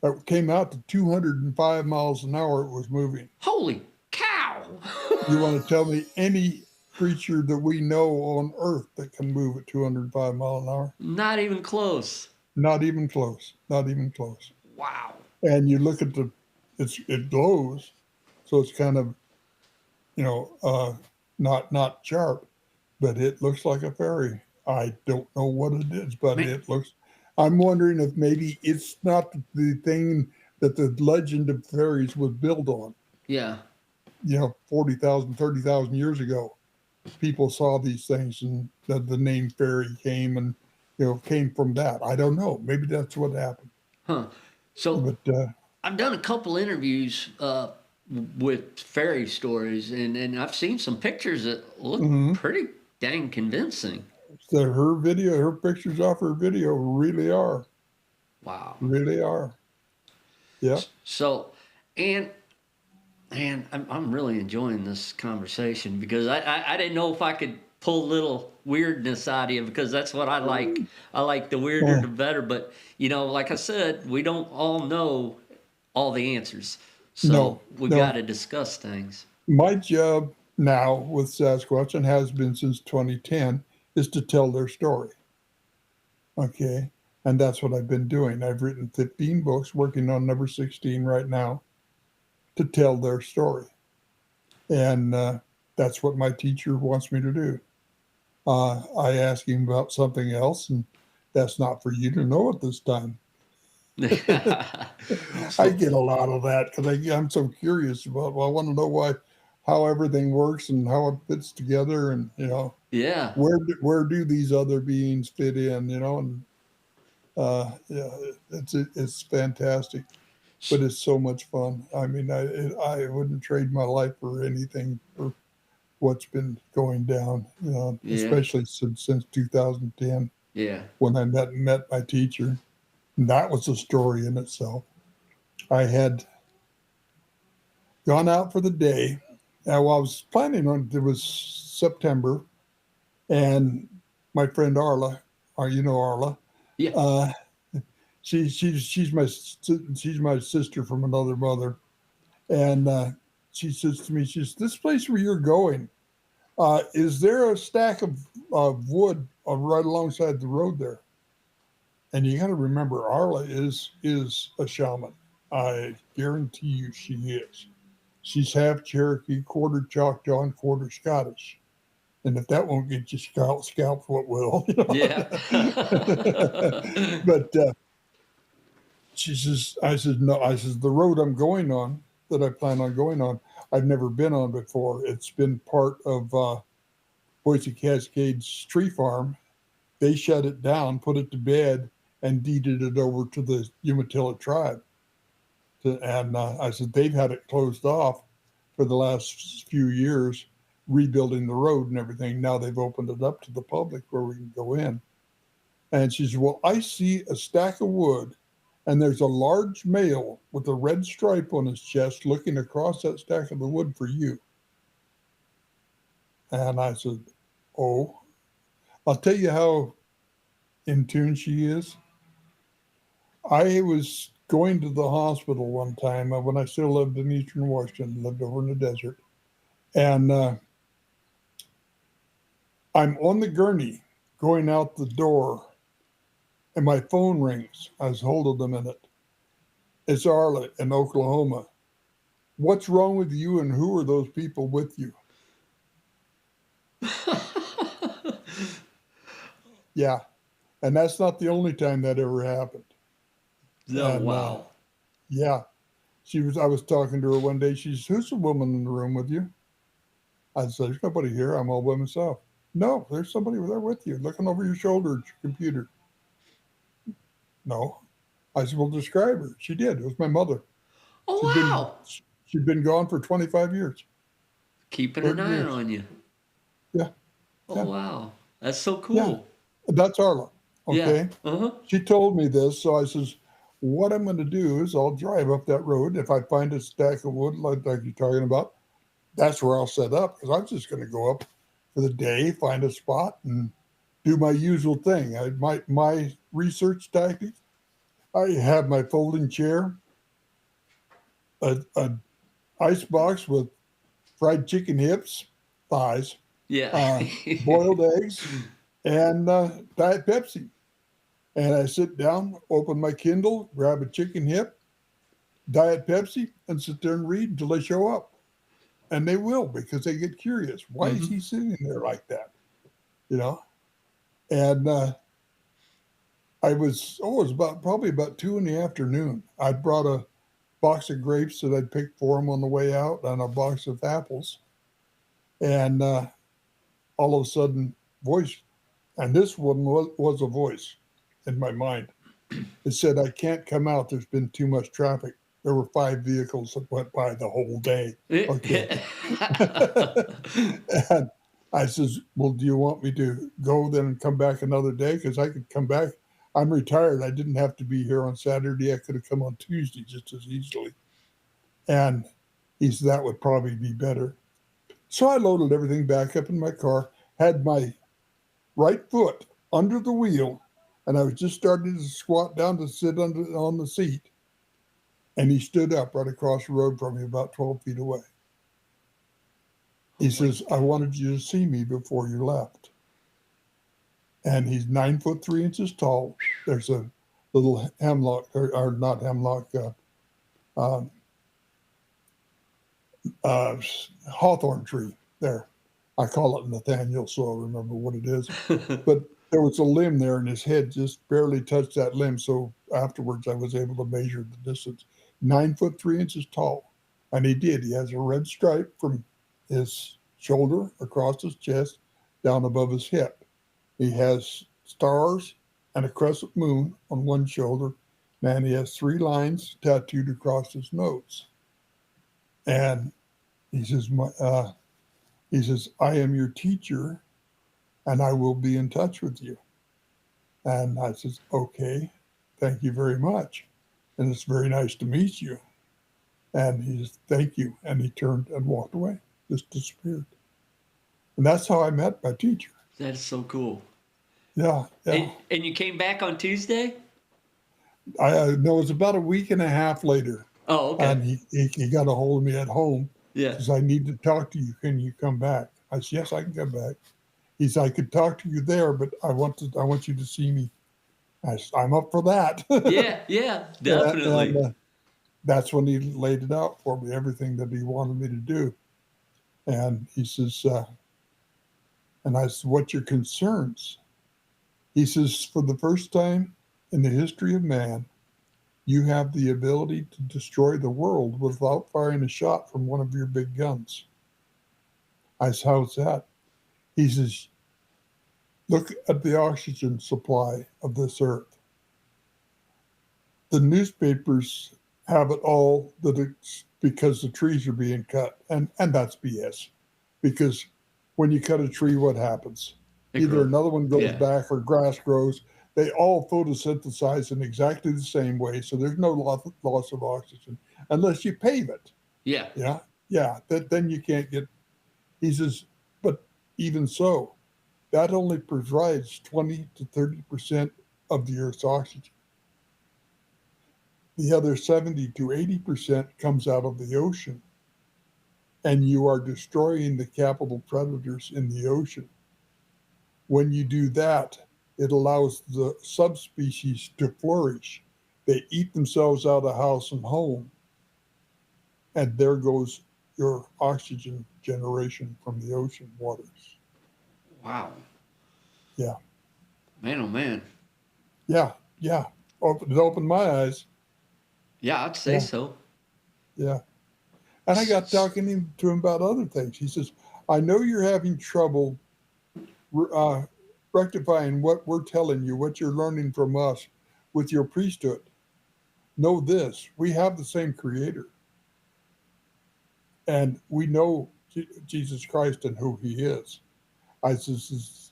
That came out to 205 miles an hour. It was moving. Holy cow. You want to tell me any creature that we know on Earth that can move at 205 miles an hour? Not even close. Not even close. Not even close. Wow. And you look at it glows, so it's kind of not sharp, but it looks like a fairy. I don't know what it is, but Man, it looks. I'm wondering if maybe it's not the thing that the legend of fairies was built on. yeah. 40,000, 30,000 years ago, people saw these things, and the name fairy came, and came from that. I don't know. Maybe that's what happened. Huh. So But I've done a couple interviews with fairy stories, and I've seen some pictures that look mhm. pretty dang convincing. So her pictures off her video Wow. really are. Yep. So, and I'm really enjoying this conversation, because I didn't know if I could pull little weirdness out of you, because that's what I like. I like the weirder the Oh, better. But like I said, we don't all know all the answers, so no, we got no. to discuss things. My job now with Sasquatch, and has been since 2010, is to tell their story. Okay. And that's what I've been doing. I've written 15 books, working on number 16 right now, to tell their story. And that's what my teacher wants me to do. I ask him about something else, and that's not for you to know at this time. I So get a lot of that because I'm so curious about. Well, I want to know how everything works and how it fits together, and yeah. where do these other beings fit in, and yeah, it's fantastic, but it's so much fun. I mean, I wouldn't trade my life for anything for what's been going down, Yeah. especially since 2010 Yeah. when I met my teacher. And that was a story in itself. I had gone out for the day. Well, I was planning on it was September, and my friend Arla, or you know Arla, Yeah. uh, she's my sister from another mother, and she says to me, she's this place where you're going. Is there a stack of wood right alongside the road there? And you got to remember, Arla is a shaman. I guarantee you, she is. She's half Cherokee, quarter Choctaw, and quarter Scottish. And if that won't get you scalped, what will? Yeah. But she says, I said, no. I says, the road I'm going on, that I plan on going on, I've never been on before. It's been part of Boise Cascades Tree Farm. They shut it down, put it to bed, and deeded it over to the Umatilla tribe. And I said, they've had it closed off for the last few years, rebuilding the road and everything. Now they've opened it up to the public where we can go in. And she said, well, I see a stack of wood, and there's a large male with a red stripe on his chest looking across that stack of the wood for you. And I said, oh, I'll tell you how in tune she is. I was going to the hospital one time when I still lived in Eastern Washington, lived over in the desert. And I'm on the gurney going out the door, and my phone rings. I was holding a minute. It's Arla in Oklahoma. What's wrong with you, and who are those people with you? Yeah. And that's not the only time that ever happened. Oh, And wow. yeah, I was talking to her one day. She's, who's the woman in the room with you? I said, there's nobody here. I'm all by myself. No, there's somebody there with you, looking over your shoulder at your computer. No. I said, well, describe her. She did. It was my mother. Oh, She'd been wow. she'd been gone for 25 years, Keeping an 30 eye years. on you. Yeah, Oh, yeah, wow. That's so yeah. cool. That's Arla. Yeah. Okay. Uh-huh. She told me this, so I says, what I'm going to do is I'll drive up that road. If I find a stack of wood like you're talking about, that's where I'll set up because I'm just going to go up for the day, find a spot, and do my usual thing. My research tactics. I have my folding chair, a ice box with fried chicken hips, thighs, Yeah. uh, boiled eggs, and Diet Pepsi. And I sit down, open my Kindle, grab a chicken hip, Diet Pepsi, and sit there and read until they show up. And they will because they get curious. Why is Hmm. he sitting there like that? You know? And it was about probably about 2 in the afternoon. I'd brought a box of grapes that I'd picked for him on the way out and a box of apples. And all of a sudden, voice, and this one was a voice in my mind. It said, I can't come out. There's been too much traffic. There were 5 vehicles that went by the whole day. Okay. And I says, well, do you want me to go then and come back another day? Because I could come back. I'm retired. I didn't have to be here on Saturday. I could have come on Tuesday just as easily. And he said, that would probably be better. So I loaded everything back up in my car, had my right foot under the wheel, and I was just starting to squat down to sit on the seat. And he stood up right across the road from me, about 12 feet away. Oh, He my says, I God. wanted you to see me before you left. And he's 9 foot 3 inches tall. There's a little hemlock, or not hemlock, uh, uh, hawthorn tree there. I call it Nathaniel, so I'll remember what it is. But there was a limb there, and his head just barely touched that limb. So afterwards, I was able to measure the distance. 9 foot 3 inches tall. And he did. He has a red stripe from his shoulder across his chest down above his hip. He has stars and a crescent moon on one shoulder, and he has 3 lines tattooed across his nose. And he says, He says, I am your teacher and I will be in touch with you. And I says, okay, thank you very much. And it's very nice to meet you. And he says, thank you. And he turned and walked away, just disappeared. And that's how I met my teacher. That is so cool. Yeah, yeah. And you came back on Tuesday? I know it was about a week and a half later. Oh, okay. And he got a hold of me at home. Yeah. He says, I need to talk to you. Can you come back? I said, yes, I can come back. He said, I could talk to you there, but I want you to see me. I said, I'm up for that. Yeah, definitely. and that's when he laid it out for me, everything that he wanted me to do. And he says, and I said, what's your concerns? He says, for the first time in the history of man, you have the ability to destroy the world without firing a shot from one of your big guns. I said, how's that? He says, look at the oxygen supply of this earth. The newspapers have it all that it's because the trees are being cut. And that's BS. Because when you cut a tree, what happens? Either another one goes back or grass grows. They all photosynthesize in exactly the same way. So there's no loss of oxygen unless you pave it. Yeah. Yeah. Yeah. Then you can't get. He says, but even so, that only provides 20 to 30% of the Earth's oxygen. The other 70 to 80% comes out of the ocean. And you are destroying the capital predators in the ocean. When you do that, it allows the subspecies to flourish. They eat themselves out of house and home. And there goes your oxygen generation from the ocean waters. Wow. Yeah. Man, oh man. Yeah. Yeah. It opened my eyes. Yeah, I'd say so. Yeah. And I got talking to him about other things. He says, I know you're having trouble rectifying what we're telling you, what you're learning from us with your priesthood. Know this, we have the same creator. And we know Jesus Christ and who he is. I says,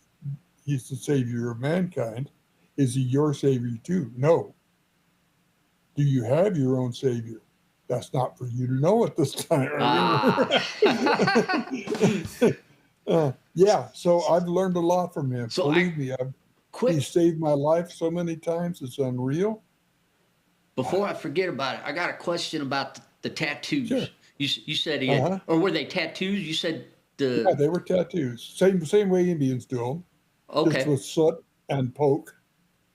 he's the savior of mankind. Is he your savior too? No. Do you have your own savior? That's not for you to know at this time. Yeah, so I've learned a lot from him. So Believe me, he saved my life so many times, it's unreal. Before I forget about it, I got a question about the tattoos. Sure. You said he had, or were they tattoos? You said the. Yeah, they were tattoos. Same way Indians do them. Okay. Just with soot and poke.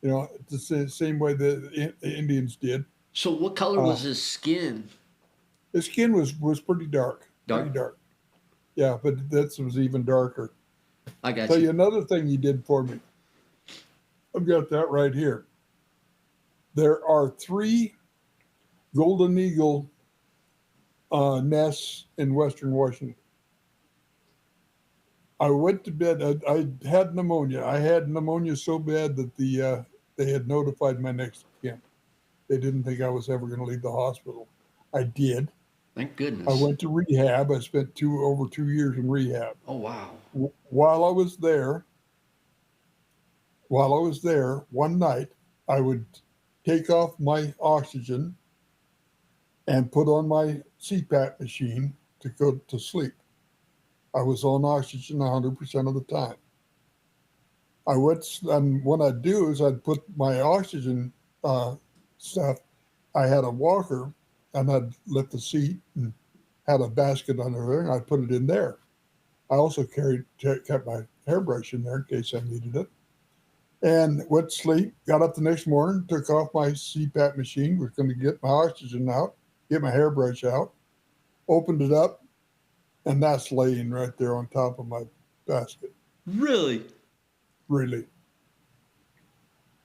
You know, the same way the Indians did. So what color was his skin? His skin was pretty dark. Pretty dark. Yeah, but this was even darker. I got Tell you another thing he did for me. I've got that right here. There are 3 golden eagle nests in Western Washington. I went to bed. I had pneumonia. I had pneumonia so bad that they had notified my next of kin. They didn't think I was ever going to leave the hospital. I did. Thank goodness. I went to rehab. I spent over 2 years in rehab. Oh wow! While I was there, one night I would take off my oxygen and put on my CPAP machine to go to sleep. I was on oxygen 100% of the time. And what I'd do is I'd put my oxygen stuff. I had a walker, and I'd lift the seat and had a basket under there, and I'd put it in there. I also kept my hairbrush in there in case I needed it. And went to sleep, got up the next morning, took off my CPAP machine, was going to get my oxygen out, get my hairbrush out, opened it up, and that's laying right there on top of my basket. Really? Really.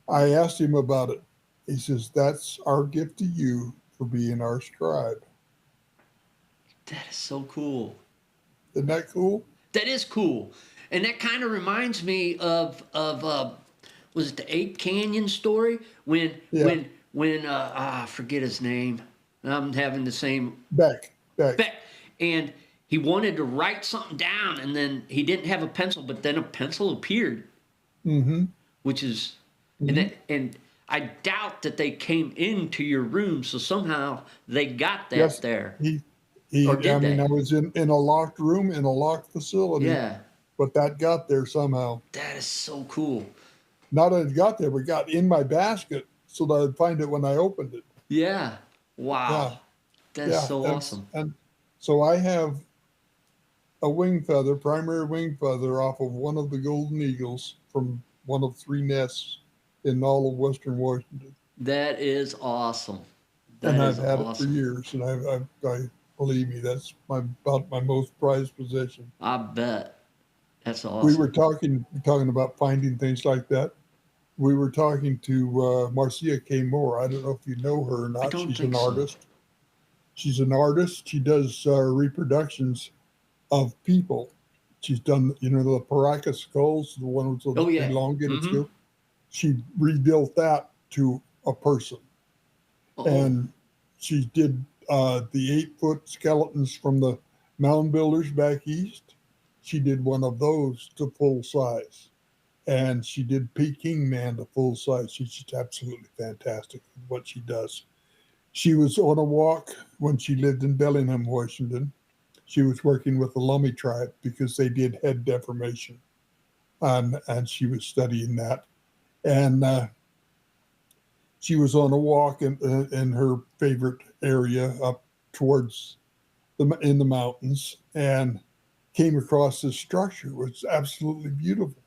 I asked him about it. He says, that's our gift to you for being our scribe. That is so cool. Isn't that cool? That is cool. And that kind of reminds me of was it the Ape Canyon story? When I forget his name. I'm having the same Beck. And he wanted to write something down, and then he didn't have a pencil, but then a pencil appeared, Mm-hmm. which is, Mm-hmm. and I doubt that they came into your room, so somehow they got that Yes, there, he or I did mean, I they? was in a locked room in a locked facility, Yeah, but that got there somehow. that is so cool. Not that it got there, but got in my basket so that I'd find it when I opened it. Yeah, Yeah, wow, that is yeah, so awesome. and so I have a wing feather, primary wing feather, off of one of the golden eagles from one of 3 nests in all of Western Washington, That is awesome. and That I've is had it for awesome. years. And I believe me, that's about my most prized possession. I bet. That's We were awesome. talking about finding things like that. We were talking to Marcia K. Moore. I don't know if you know her or I not. don't She's think an so. artist. She's an artist. She does reproductions of people. She's done, the Paracas skulls, the one with Oh the yeah. elongated Mm-hmm. skull. She rebuilt that to a person, Oh. and she did the 8-foot skeletons from the mound builders back east. She did one of those to full size, and she did Peking Man to full size. She's just absolutely fantastic at what she does. She was on a walk when she lived in Bellingham, Washington. She was working with the Lummi tribe because they did head deformation, and she was studying that. And she was on a walk in her favorite area up towards in the mountains, and came across this structure. It was absolutely beautiful.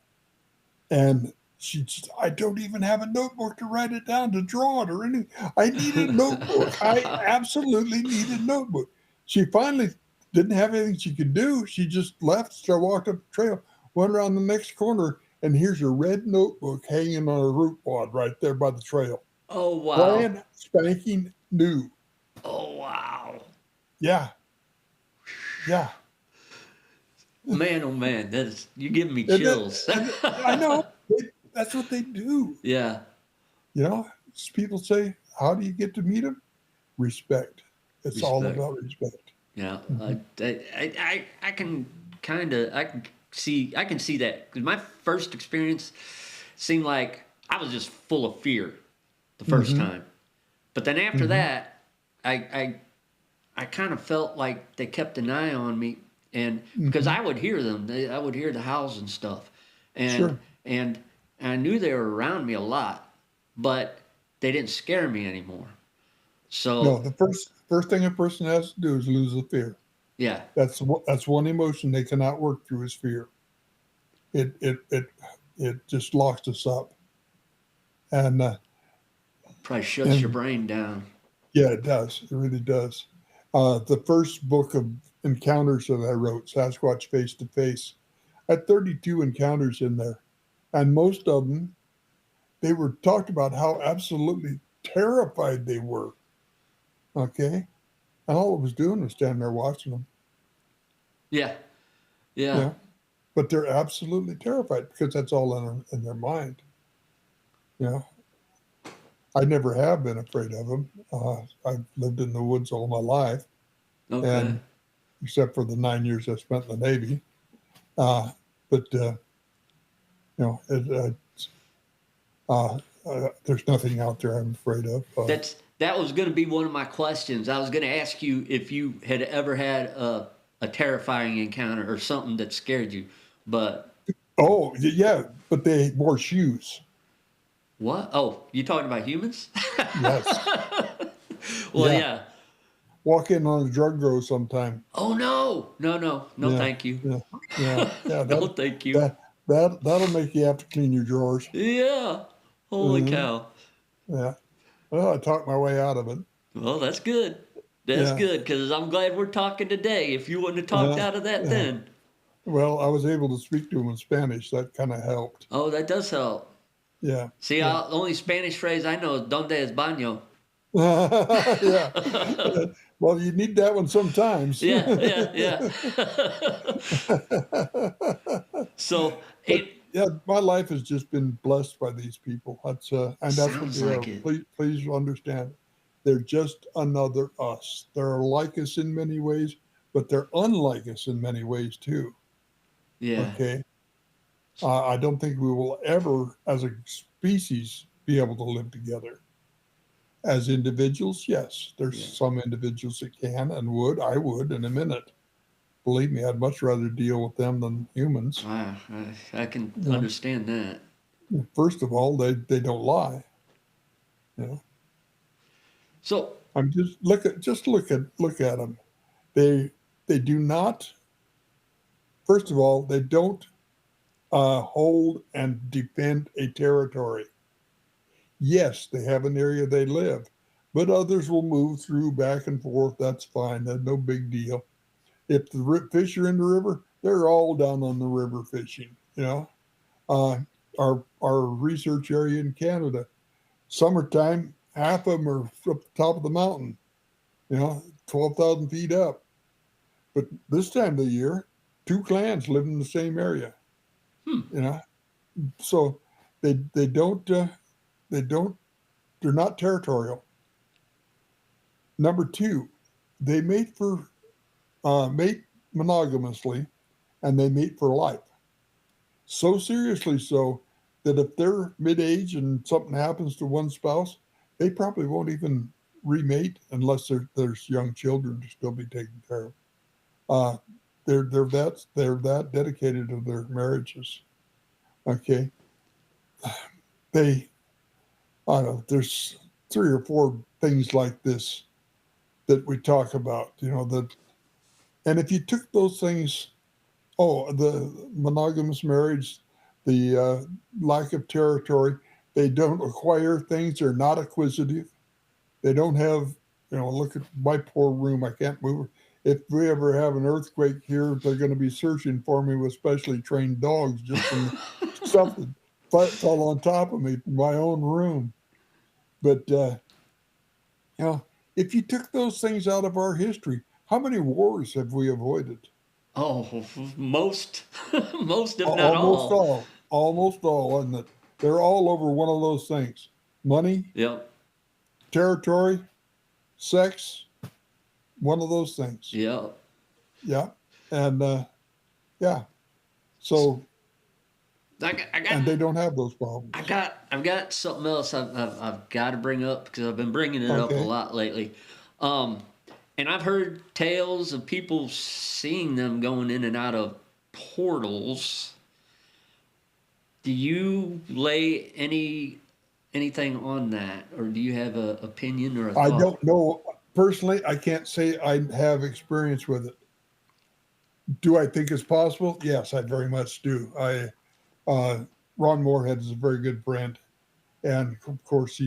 And she just, I don't even have a notebook to write it down, to draw it or anything. I need a notebook. I absolutely need a notebook. She finally didn't have anything she could do. She just left. So I walked up the trail, went around the next corner, and here's a red notebook hanging on a root wad right there by the trail. Oh wow. Brand spanking new. Oh wow. Yeah, yeah. Man, oh man, that is, you're giving me And then, chills. and I know that's what they do. Yeah. People say, how do you get to meet them? Respect. It's all Respect. about respect. Yeah. Mm-hmm. I can kind of I can see that because my first experience seemed like I was just full of fear the first Mm-hmm. time, but then after Mm-hmm. that, I I kind of felt like they kept an eye on me, and because Mm-hmm. I would hear them, I would hear the howls and stuff, and Sure. and I knew they were around me a lot, but they didn't scare me anymore. No, So the first thing a person has to do is lose the fear. yeah, That's one emotion they cannot work through is fear. It just locks us up, and probably shuts your and brain down. yeah, it does. It really does. The first book of encounters that I wrote, Sasquatch Face to Face, I had 32 encounters in there, and most of them they were talked about how absolutely terrified they were. Okay, and all I was doing was standing there watching them. Yeah, You yeah. know, but they're absolutely terrified because that's all in their mind. You know, I never have been afraid of them. I've lived in the woods all my life, Okay. and except for the 9 years I spent in the Navy. But there's nothing out there I'm afraid of. That was going to be one of my questions. I was going to ask you if you had ever had a terrifying encounter or something that scared you, but Oh yeah, but they wore shoes. what? Oh, you talking about humans? Yes, Well, yeah. yeah. Walk in on a drug grow sometime. Oh no, no, no, no, Yeah, thank you. yeah, yeah, yeah. No, thank you. That'll make you have to clean your drawers. Yeah. Holy Hmm. cow. Yeah. Well, I talked my way out of it. Well, that's good. That's Yeah. good because I'm glad we're talking today. If you wouldn't have talked Uh, out of that yeah. then. Well, I was able to speak to him in Spanish. That kind of helped. Oh, that does help. Yeah. See, Yeah. the only Spanish phrase I know is "Donde es baño?" Yeah. Well, you need that one sometimes. Yeah, yeah, yeah. So But it yeah, my life has just been blessed by these people. And that's what sounds they are. like it. Please understand, they're just another us. They're like us in many ways, but they're unlike us in many ways too. Yeah. Okay. I don't think we will ever, as a species, be able to live together. As individuals, yes, there's Yeah. some individuals that can and would. I would in a minute. Believe me, I'd much rather deal with them than humans. Wow. I can You understand that. know, first of all, they don't lie. You know, So, I'm just look at them. They they do not. First of all, they don't hold and defend a territory. Yes, they have an area they live, but others will move through back and forth. That's fine. That's no big deal. If the fish are in the river, they're all down on the river fishing. Uh, our research area in Canada, summertime, half of them are up the top of the mountain. 12,000 feet up. But this time of the year, two clans live in the same area. hmm. You know, so they don't they don't they're not territorial. Number two, they mate monogamously, and they mate for life. So seriously so that if they're mid-age and something happens to one spouse, they probably won't even remate unless there's young children to still be taken care of. Uh, they're that dedicated to their marriages. Okay, they I don't know. There's three or four things like this that we talk about. And if you took those things, the monogamous marriage, the lack of territory, they don't acquire things. They're not acquisitive. They don't have, look at my poor room. I can't move. If we ever have an earthquake here, they're going to be searching for me with specially trained dogs just from stuff that fell on top of me from my own room. But, you know, if you took those things out of our history, how many wars have we avoided? Oh, most, most if not Almost all. all. Almost all, and that they're all over one of those things: money, Yep. territory, sex. One of those things. Yep. Yeah, and yeah. So, I got and they don't have those problems. I've got something else I've got to bring up because I've been bringing it up a Okay. lot lately. Um, and I've heard tales of people seeing them going in and out of portals. Do you lay anything on that, or do you have a opinion or a I thought? don't know personally. I can't say I have experience with it. Do I think it's possible? Yes, I very much do. Uh, Ron Moorhead is a very good friend, and of course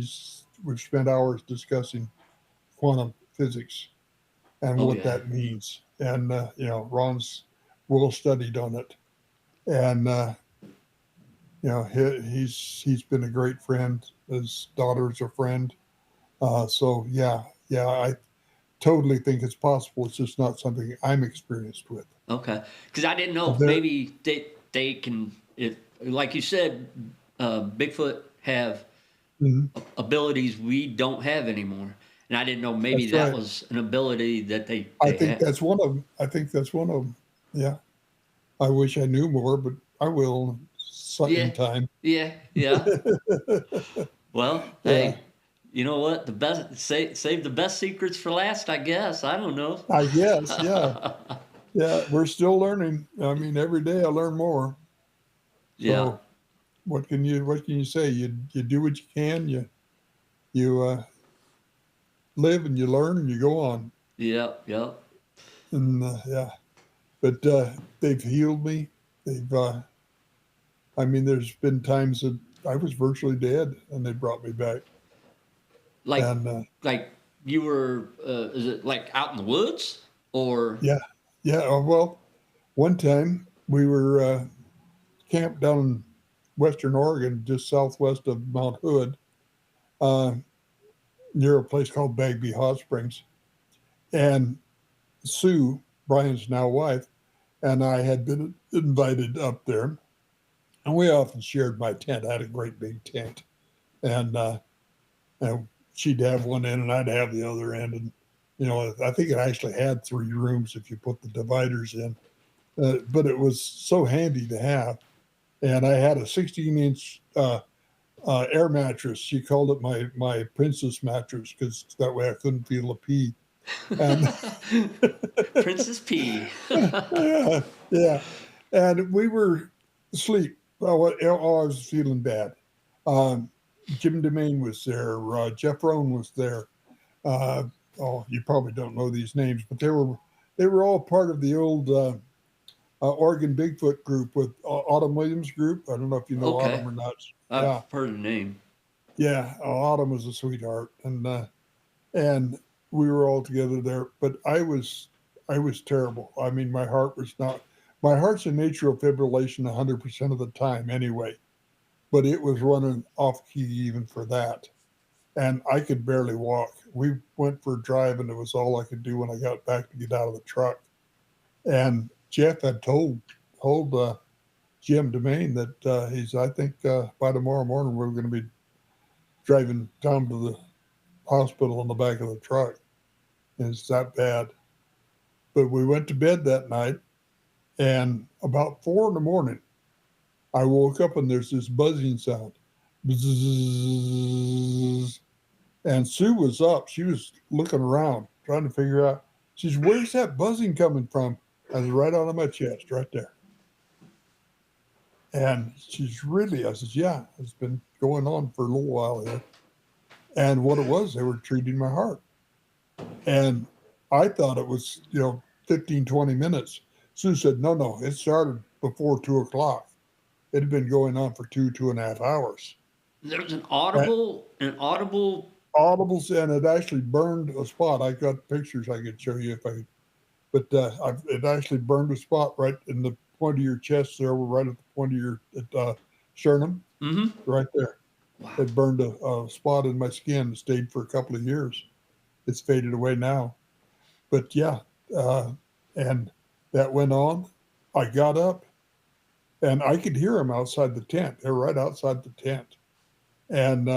we've spent hours discussing quantum physics and Oh what yeah. that means. And Ron's well studied on it, and he's been a great friend. His daughter's a friend. So yeah, I totally think it's possible. It's just not something I'm experienced with. Okay, because I didn't know if There, maybe they can, if like you said, Bigfoot have mhm, abilities we don't have anymore, and I didn't know maybe that's that right. was an ability that I they think have. that's one of them. I think that's one of them. Yeah. I wish I knew more, but I will Yeah, in time. yeah, yeah. Well, Yeah. hey, you know what? The best save the best secrets for last, I guess. I don't know. I guess. Yeah. Yeah. We're still learning. I mean, every day I learn more. Yeah, So what can you say? You do what you can. You live and you learn and you go on. yep, yep. And yeah, but they've healed me. They've. I mean, there's been times that I was virtually dead, and they brought me back. Like And like you were, is it like out in the woods or? yeah, yeah. Well, one time we were camped down in Western Oregon, just southwest of Mount Hood, uh, near a place called Bagby Hot Springs. And Sue, Brian's now wife, and I had been invited up there. And we often shared my tent. I had a great big tent. And she'd have one end and I'd have the other end. And I think it actually had 3 rooms if you put the dividers in, but it was so handy to have. And I had a 16-inch air mattress. She called it my princess mattress because that way I couldn't feel a pee. And Princess P. yeah, yeah, and we were asleep. I was feeling bad. Um, Jim DeMaine was there. Jeff Rohn was there. Uh, you probably don't know these names, but they were all part of the old Oregon Bigfoot group with Autumn Williams group. I don't know if you know Okay. Autumn or not. I've Yeah, heard the name. yeah. Autumn was a sweetheart, and we were all together there. But I was terrible. I mean, my heart was not. My heart's in atrial fibrillation 100% of the time anyway, but it was running off key even for that, and I could barely walk. We went for a drive, and it was all I could do when I got back to get out of the truck. And Jeff had told Jim DeMaine that I think by tomorrow morning we're going to be driving down to the hospital in the back of the truck. And it's that bad. But we went to bed that night, and about 4 in the morning, I woke up and there's this buzzing sound. Bzzz. And Sue was up. She was looking around, trying to figure out. She says, "Where's that buzzing coming from?" I was right out of my chest, right there. And I says, "Yeah, it's been going on for a little while here." And what it was, they were treating my heart. And I thought it was, 15, 20 minutes. Sue said, no, no, it started before 2 o'clock. It had been going on for 2.5 hours. There's And an audible. audibles, and it actually burned a spot. I got pictures I could show you if I, but it actually burned a spot right in the point of your chest there, right at the point of your sternum, Mm-hmm. right there. Wow. It burned a spot in my skin. It stayed for a couple of years. It's faded away now. But yeah, and that went on. I got up and I could hear them outside the tent. They're right outside the tent. And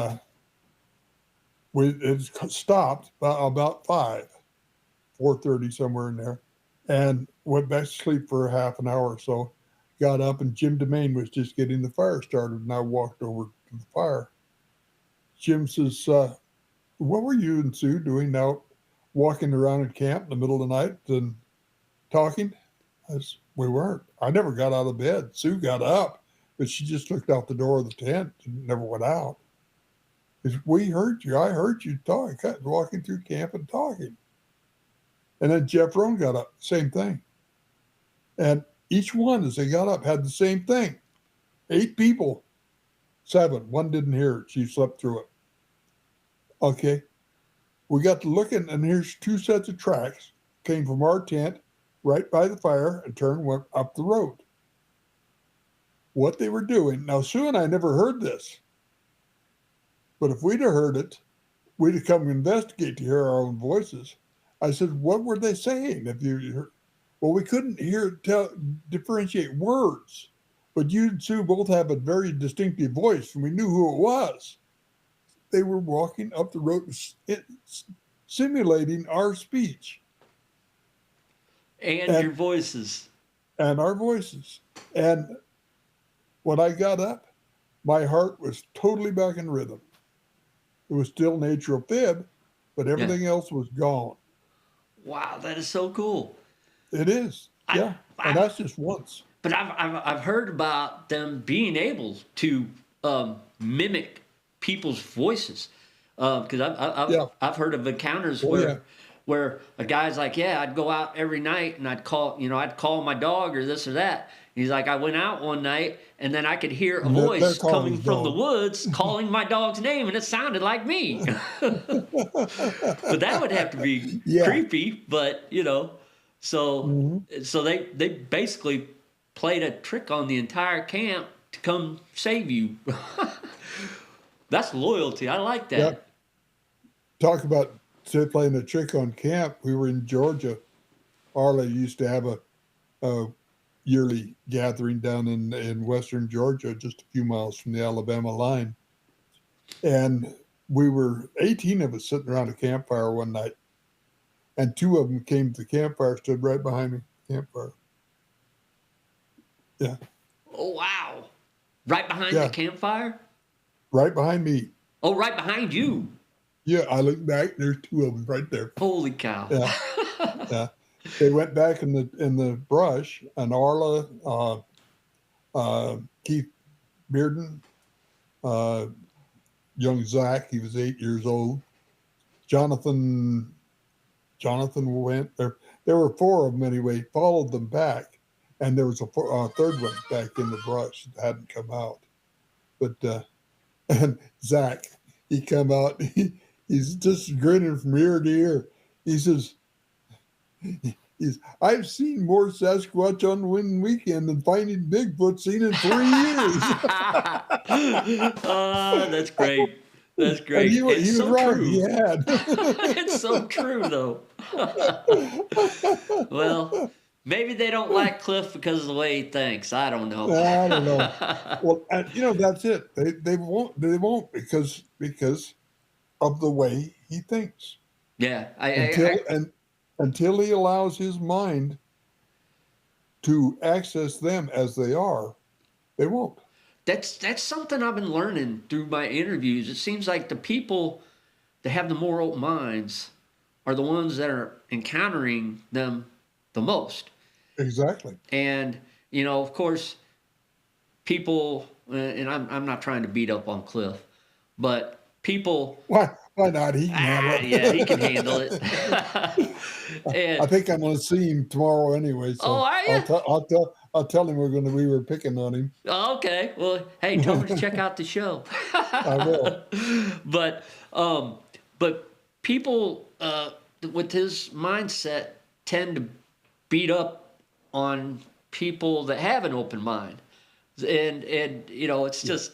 it stopped about 4:30, somewhere in there, and went back to sleep for a half an hour or so. Got up and Jim DeMaine was just getting the fire started, and I walked over to the fire. Jim says, "What were you and Sue doing now, walking around in camp in the middle of the night and talking?" We weren't. I never got out of bed. Sue got up, but she just looked out the door of the tent and never went out. Because we heard you. I heard you talking, walking through camp and talking. And then Jeff Rohn got up, same thing. And each one, as they got up, had the same thing. 8 people, 7. One didn't hear it. She slept through it. Okay. We got to looking, and here's 2 sets of tracks. Came from our tent right by the fire and went up the road. What they were doing. Now, Sue and I never heard this. But if we'd have heard it, we'd have come investigate to hear our own voices. I said, "What were they saying?" If you heard, well, we couldn't differentiate words, but you and Sue both have a very distinctive voice, and we knew who it was. They were walking up the road, simulating our speech And your and voices. our voices. And when I got up, my heart was totally back in rhythm. It was still atrial fib, but Yeah. everything else was gone. Wow, that is so cool. It is, I, yeah, and I've that's just once. but I've heard about them being able to mimic people's voices because Yeah, I've heard of encounters oh yeah, where a guy's like, yeah, I'd go out every night and I'd call my dog or this or that. He's like, I went out one night and then I could hear a they're voice calling coming his from the dog. woods calling my dog's name and it sounded like me. But that would have to be Yeah, creepy, but so hmm they basically played a trick on the entire camp to come save you. That's loyalty. I like yeah. that. Talk about playing a trick on camp. We were in Georgia. Arla used to have a yearly gathering down in western Georgia, just a few miles from the Alabama line. And we were 18 of us sitting around a campfire one night. and two of them came to the campfire, stood right behind me, campfire. Yeah. Oh, wow. Right behind Yeah. the campfire? Right behind me. Oh, right behind you. Yeah, I looked back. There's two of them right there. Holy cow. Yeah, yeah. They went back in the brush, and Arla, Keith Bearden, young Zach, he was 8 years old. Jonathan went there. There were four of them anyway. Followed them back, and there was a third one back in the brush that hadn't come out. But and Zach, he come out. He's just grinning from ear to ear. He says, I've seen more Sasquatch on Wind Weekend than finding Bigfoot seen in 3 years. Oh, that's great. That's great. He was so right. true. He had. It's so true, though. Well, maybe they don't like Cliff because of the way he thinks. I don't know. I don't know. Well, that's it. They won't because of the way he thinks. Yeah, until he allows his mind to access them as they are, they won't. That's something I've been learning through my interviews. It seems like the people that have the more open minds are the ones that are encountering them the most. Exactly. And of course, people, and I'm not trying to beat up on Cliff, but people. Why not? He can handle it. Yeah, he can handle it. I think I'm going to see him tomorrow anyway. So are you? I'll tell him we were picking on him. Okay. Well, hey, tell him to check out the show. I will. But people with his mindset tend to beat up on people that have an open mind, and it's just.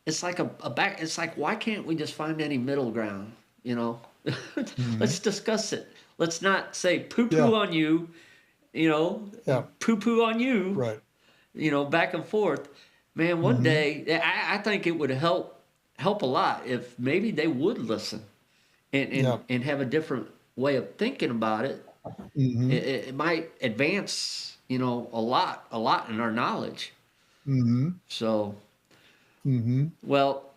It's like it's like, why can't we just find any middle ground? Mm-hmm. Let's discuss it. Let's not say poo-poo on you, poo-poo on you, right? Back and forth. Man, one day, I think it would help a lot if maybe they would listen and have a different way of thinking about it. Mm-hmm. It might advance, a lot in our knowledge. Mm-hmm. So. Mm-hmm. Well,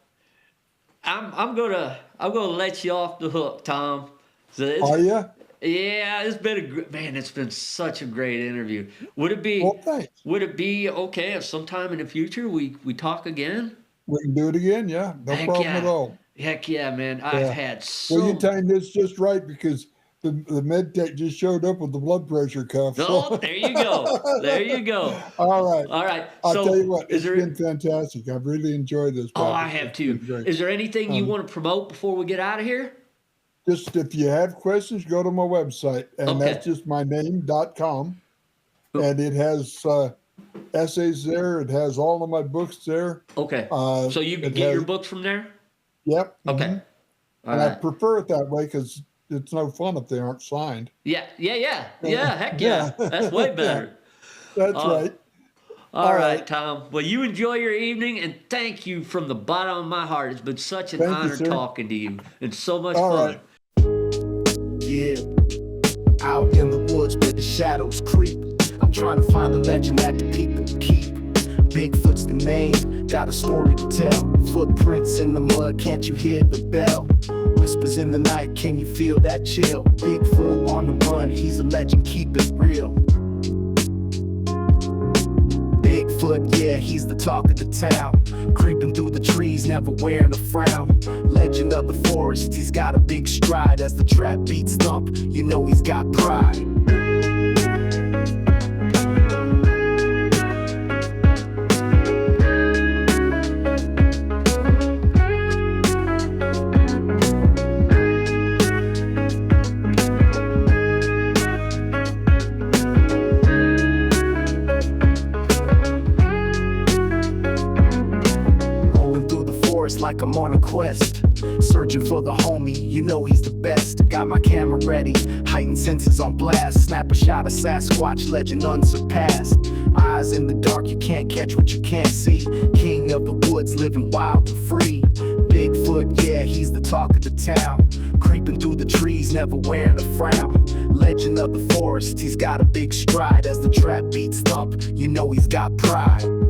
I'm gonna let you off the hook, Tom. Are you? Yeah, it's been such a great interview. Would it be? Well, thanks. Would it be okay if sometime in the future we talk again? We can do it again. Yeah, no problem at all. Heck yeah, man! I've had so. Well, you timed this just right because the med tech just showed up with the blood pressure cuff. Oh, there you go. There you go. All right. So, I'll tell you what, it's been fantastic. I've really enjoyed this. Oh, I have too. Is there anything you want to promote before we get out of here? Just if you have questions, go to my website, and that's just my name.com. And it has essays there. It has all of my books there. Okay. So you can get your books from there? Yep. Okay. Mm-hmm. I prefer it that way because it's no fun if they aren't signed. Yeah. Heck yeah. That's way better. That's right. All right, Tom. Well, you enjoy your evening, and thank you from the bottom of my heart. It's been such an honor talking to you. It's so much fun. Right. Yeah. Out in the woods where the shadows creep, I'm trying to find the legend that the people keep. Bigfoot's the name, got a story to tell. Footprints in the mud, can't you hear the bell? Whispers in the night, can you feel that chill? Bigfoot on the run, he's a legend, keep it real. Bigfoot, yeah, he's the talk of the town. Creeping through the trees, never wearing a frown. Legend of the forest, he's got a big stride. As the trap beats thump, you know he's got pride. Like I'm on a quest, searching for the homie, you know he's the best. Got my camera ready, heightened senses on blast. Snap a shot of Sasquatch, legend unsurpassed. Eyes in the dark, you can't catch what you can't see. King of the woods, living wild and free. Bigfoot, yeah, he's the talk of the town. creeping through the trees, never wearing a frown. Legend of the forest, he's got a big stride. As the trap beats thump, you know he's got pride.